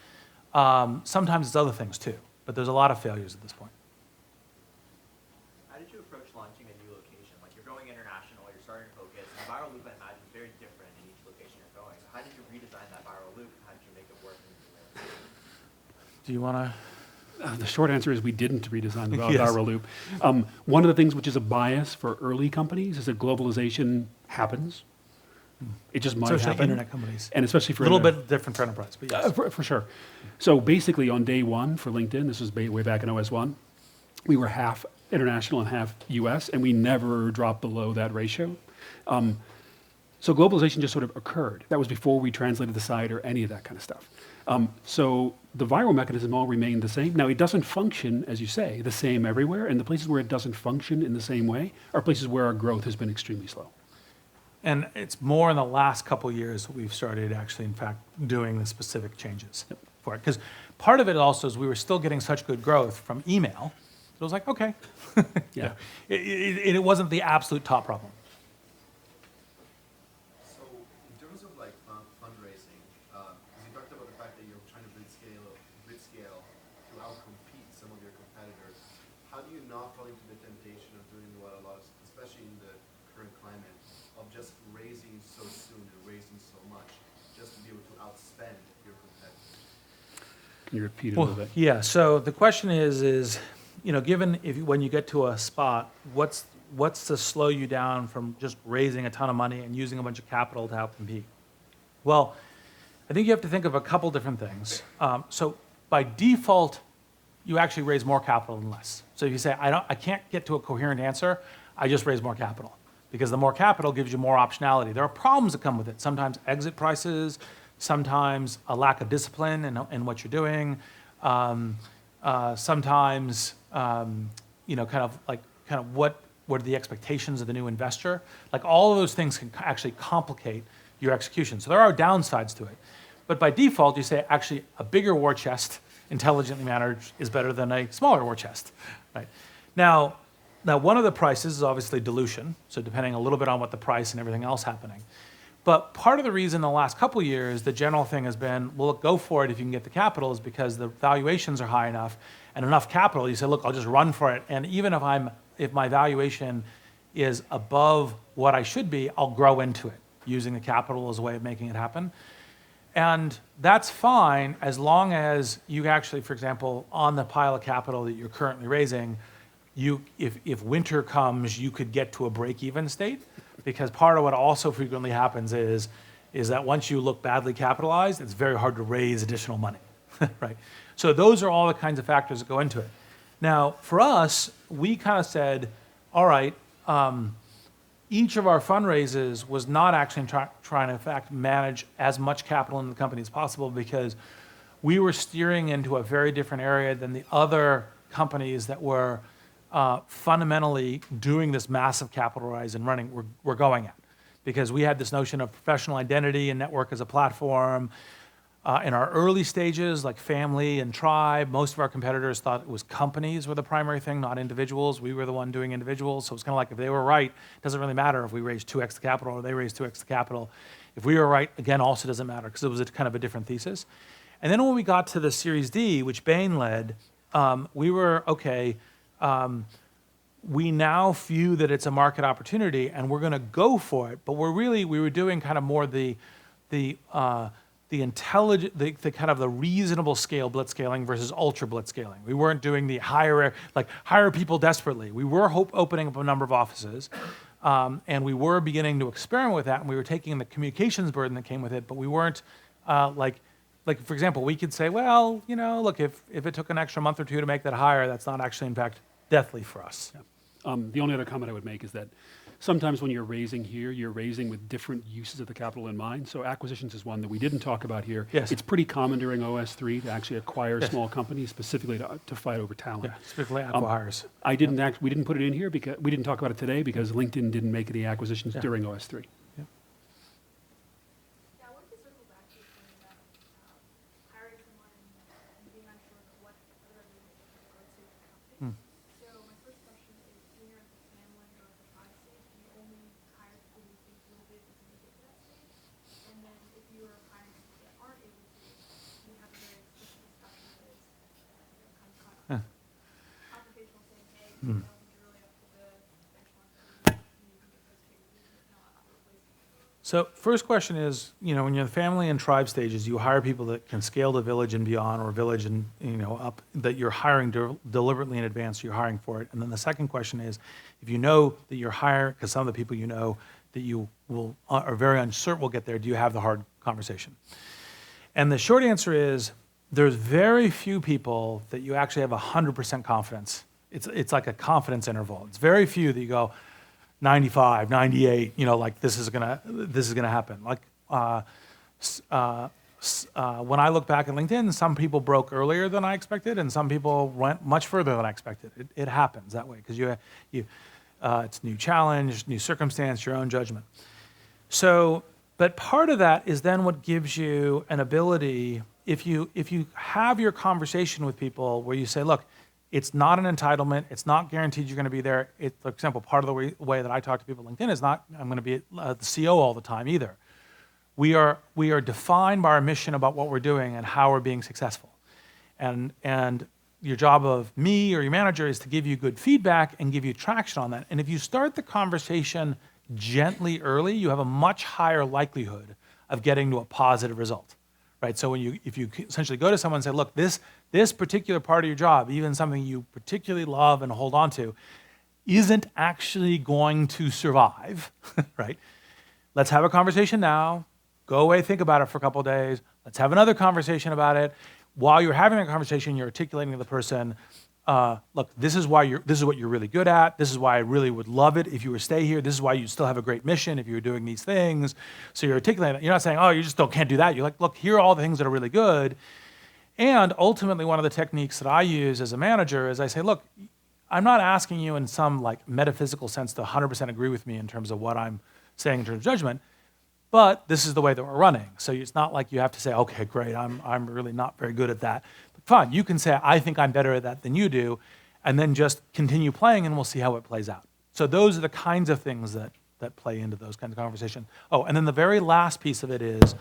Speaker 6: Sometimes it's other things too, but there's a lot of failures at this point.
Speaker 2: How did you approach launching a new location? Like you're going international, you're starting to focus. The viral loop, I imagine, is very different in each location you're going. So how did you redesign that viral loop? How did you make it work?
Speaker 6: Do you want to?
Speaker 1: The short answer is we didn't redesign the
Speaker 6: Yes.
Speaker 1: viral loop. One of the things which is a bias for early companies is that globalization happens. It just might
Speaker 6: Especially
Speaker 1: happen.
Speaker 6: internet companies.
Speaker 1: And especially for
Speaker 6: A little
Speaker 1: internet-
Speaker 6: bit different for enterprise, but yes.
Speaker 1: for sure. So basically, on day one for LinkedIn, this was way back in OS 1, we were half international and half US, and we never dropped below that ratio. So globalization just sort of occurred. That was before we translated the site or any of that kind of stuff. So the viral mechanism all remained the same. Now, it doesn't function, as you say, the same everywhere, and the places where it doesn't function in the same way are places where our growth has been extremely slow.
Speaker 6: And it's more in the last couple of years that we've started actually, in fact, doing the specific changes for it. Because part of it also is we were still getting such good growth from email. So it was like, okay.
Speaker 1: Yeah.
Speaker 6: It wasn't the absolute top problem.
Speaker 10: So in terms of like fundraising, because you talked about the fact that you're trying to blitzscale to outcompete some of your competitors, how do you not fall into the temptation of doing what a lot of, especially in the current climate, of just raising so soon and raising so much, just to be able to outspend your competitors?
Speaker 1: Can you repeat it a little bit?
Speaker 6: Yeah, so the question is, you know, given when you get to a spot, what's to slow you down from just raising a ton of money and using a bunch of capital to outcompete? Well, I think you have to think of a couple different things. So by default, you actually raise more capital than less. So if you say, I can't get to a coherent answer, I just raise more capital. Because the more capital gives you more optionality. There are problems that come with it. Sometimes exit prices, sometimes a lack of discipline in what you're doing. Sometimes, you know, kind of what are the expectations of the new investor? Like all of those things can actually complicate your execution. So there are downsides to it. But by default, you say actually a bigger war chest, intelligently managed, is better than a smaller war chest, right? Now, one of the prices is obviously dilution, so depending a little bit on what the price and everything else happening. But part of the reason in the last couple of years, the general thing has been, well, look, go for it if you can get the capital, is because the valuations are high enough and enough capital. You say, look, I'll just run for it. And even if my valuation is above what I should be, I'll grow into it, using the capital as a way of making it happen. And that's fine as long as you actually, for example, on the pile of capital that you're currently raising, if winter comes, you could get to a break-even state, because part of what also frequently happens is that once you look badly capitalized, it's very hard to raise additional money, right? So those are all the kinds of factors that go into it. Now, for us, we kind of said, all right, each of our fundraisers was not actually trying to, in fact, manage as much capital in the company as possible, because we were steering into a very different area than the other companies that were fundamentally doing this massive capital rise and running, we're going at. Because we had this notion of professional identity and network as a platform. In our early stages, like family and tribe, most of our competitors thought it was companies were the primary thing, not individuals. We were the one doing individuals. So it's kind of like if they were right, it doesn't really matter if we raised 2x the capital or they raised 2x the capital. If we were right, again, also doesn't matter, because it was kind of a different thesis. And then when we got to the Series D, which Bain led, we were, okay, we now view that it's a market opportunity and we're going to go for it, but we were doing kind of more the intelligent, the kind of the reasonable scale blitzscaling versus ultra blitzscaling. We weren't doing the hire people desperately. We were opening up a number of offices, and we were beginning to experiment with that, and we were taking the communications burden that came with it, but we weren't like for example, we could say, well, you know, look, if it took an extra month or two to make that hire, that's not actually, in fact, deathly for us.
Speaker 1: The only other comment I would make is that sometimes when you're raising here, you're raising with different uses of the capital in mind. So acquisitions is one that we didn't talk about here.
Speaker 6: Yes.
Speaker 1: It's pretty common during OS3 to actually acquire
Speaker 6: Yes.
Speaker 1: small companies specifically to fight over talent.
Speaker 6: Yeah, specifically acquihires.
Speaker 1: We didn't put it in here because we didn't talk about it today because LinkedIn didn't make any acquisitions
Speaker 6: Yeah.
Speaker 1: during OS3.
Speaker 3: Yeah, I wanted to circle back to your point about hiring someone and being unsure of what other organizations are going to the company. So my first question is, when you're at the family or at the five stage, do you only hire people who think will be able to make it to that stage? And then if you are hiring people that aren't able to, you have a very explicit discussion that is, kind of confrontational, saying, hey, I don't think you're really up to the benchmark that we need to get those cases, and if not, I'll replace you.
Speaker 6: So first question is, when you're the family and tribe stages, you hire people that can scale to village and beyond, or village and up. That you're hiring deliberately in advance. You're hiring for it. And then the second question is, if you know that you're hiring, because some of the people you know that you will are very uncertain will get there, do you have the hard conversation? And the short answer is, there's very few people that you actually have 100% confidence. It's like a confidence interval. It's very few that you go 95, 98. Like this is gonna happen. Like when I look back at LinkedIn, some people broke earlier than I expected, and some people went much further than I expected. It happens that way because it's new challenge, new circumstance, your own judgment. So, but part of that is then what gives you an ability. If you have your conversation with people where you say, look, it's not an entitlement. It's not guaranteed you're going to be there. For example, part of the way that I talk to people on LinkedIn is not I'm going to be the CEO all the time either. We are defined by our mission about what we're doing and how we're being successful. And your job of me or your manager is to give you good feedback and give you traction on that. And if you start the conversation gently early, you have a much higher likelihood of getting to a positive result. Right? So if you essentially go to someone and say, look, this particular part of your job, even something you particularly love and hold on to, isn't actually going to survive, right? Let's have a conversation now. Go away, think about it for a couple of days. Let's have another conversation about it. While you're having a conversation, you're articulating to the person, look, this is what you're really good at. This is why I really would love it if you were to stay here. This is why you still have a great mission if you were doing these things. So you're articulating it. You're not saying, oh, you just can't do that. You're like, look, here are all the things that are really good. And ultimately, one of the techniques that I use as a manager is I say, look, I'm not asking you in some like metaphysical sense to 100% agree with me in terms of what I'm saying in terms of judgment, but this is the way that we're running. So it's not like you have to say, okay, great, I'm really not very good at that. But fine, you can say, I think I'm better at that than you do, and then just continue playing and we'll see how it plays out. So those are the kinds of things that play into those kinds of conversations. Oh, and then the very last piece of it is,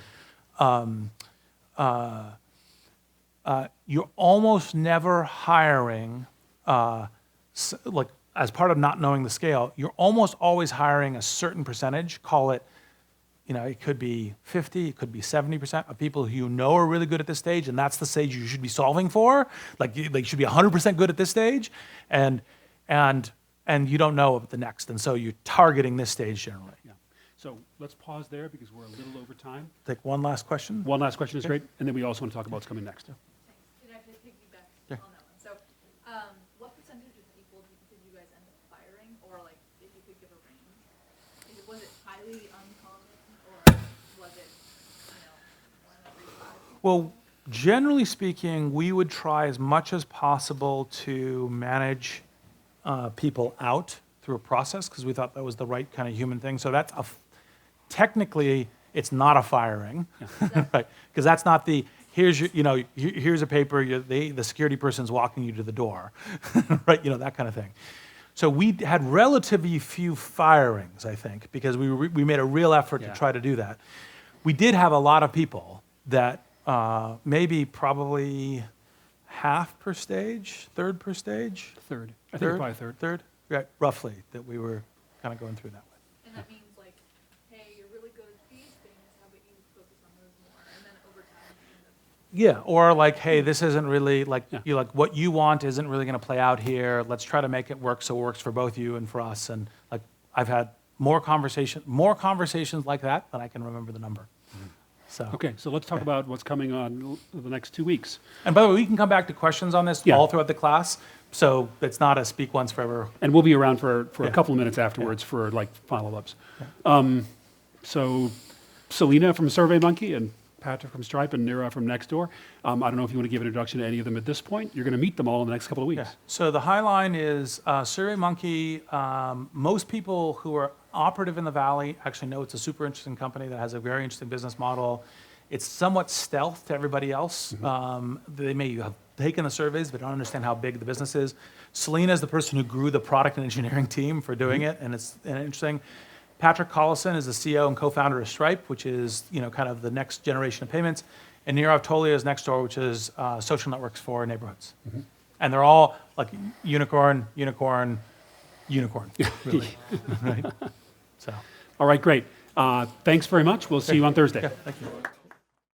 Speaker 6: you're almost never hiring, like as part of not knowing the scale, you're almost always hiring a certain percentage, call it, it could be 50, it could be 70% of people who you know are really good at this stage, and that's the stage you should be solving for. Like you should be 100% good at this stage, and you don't know about the next, and so you're targeting this stage generally.
Speaker 1: Yeah. So let's pause there because we're a little over time.
Speaker 6: Take one last question.
Speaker 1: One last question is great, and then we also want to talk about what's coming next.
Speaker 11: Thanks. And I could piggyback
Speaker 6: Yeah.
Speaker 11: on that one. So, what percentage of people did you guys end up firing, or like if you could give a range? Was it highly uncommon, or was it, 1 in every 5?
Speaker 6: Well, generally speaking, we would try as much as possible to manage people out through a process because we thought that was the right kind of human thing. So that's technically it's not a firing, right? Because that's not the here's a paper. The security person's walking you to the door, right? That kind of thing. So we had relatively few firings, I think, because we made a real effort to try to do that. We did have a lot of people that maybe probably half per stage, third per stage.
Speaker 1: Third. I think probably third.
Speaker 6: Third, right, roughly, that we were kind of going through that way.
Speaker 11: And that means like, hey, you're really good at these things, how about you focus on those more? And then over time, you end up
Speaker 6: Yeah, or like, hey, this isn't really what you want isn't really going to play out here. Let's try to make it work so it works for both you and for us. And like, I've had more conversations like that than I can remember the number. So.
Speaker 1: Okay, so let's talk about what's coming on the next 2 weeks.
Speaker 6: And by the way, we can come back to questions on this
Speaker 1: Yeah.
Speaker 6: all throughout the class. So it's not a speak once forever.
Speaker 1: And we'll be around for a
Speaker 6: Yeah.
Speaker 1: couple of minutes afterwards for like follow-ups. So Selena from SurveyMonkey and Patrick from Stripe and Nira from Nextdoor. I don't know if you want to give an introduction to any of them at this point. You're going to meet them all in the next couple of weeks.
Speaker 6: Yeah. So the high line is SurveyMonkey. Most people who are operative in the Valley actually know it's a super interesting company that has a very interesting business model. It's somewhat stealth to everybody else. They may have taken the surveys, but don't understand how big the business is. Selena is the person who grew the product and engineering team for doing it, and it's interesting. Patrick Collison is the CEO and co-founder of Stripe, which is kind of the next generation of payments. And Nirav Tolia is Nextdoor, which is social networks for neighborhoods. And they're all like unicorn, unicorn, unicorn, really. Right? So.
Speaker 1: All right, great. Thanks very much. We'll see you on Thursday.
Speaker 6: Yeah, thank you.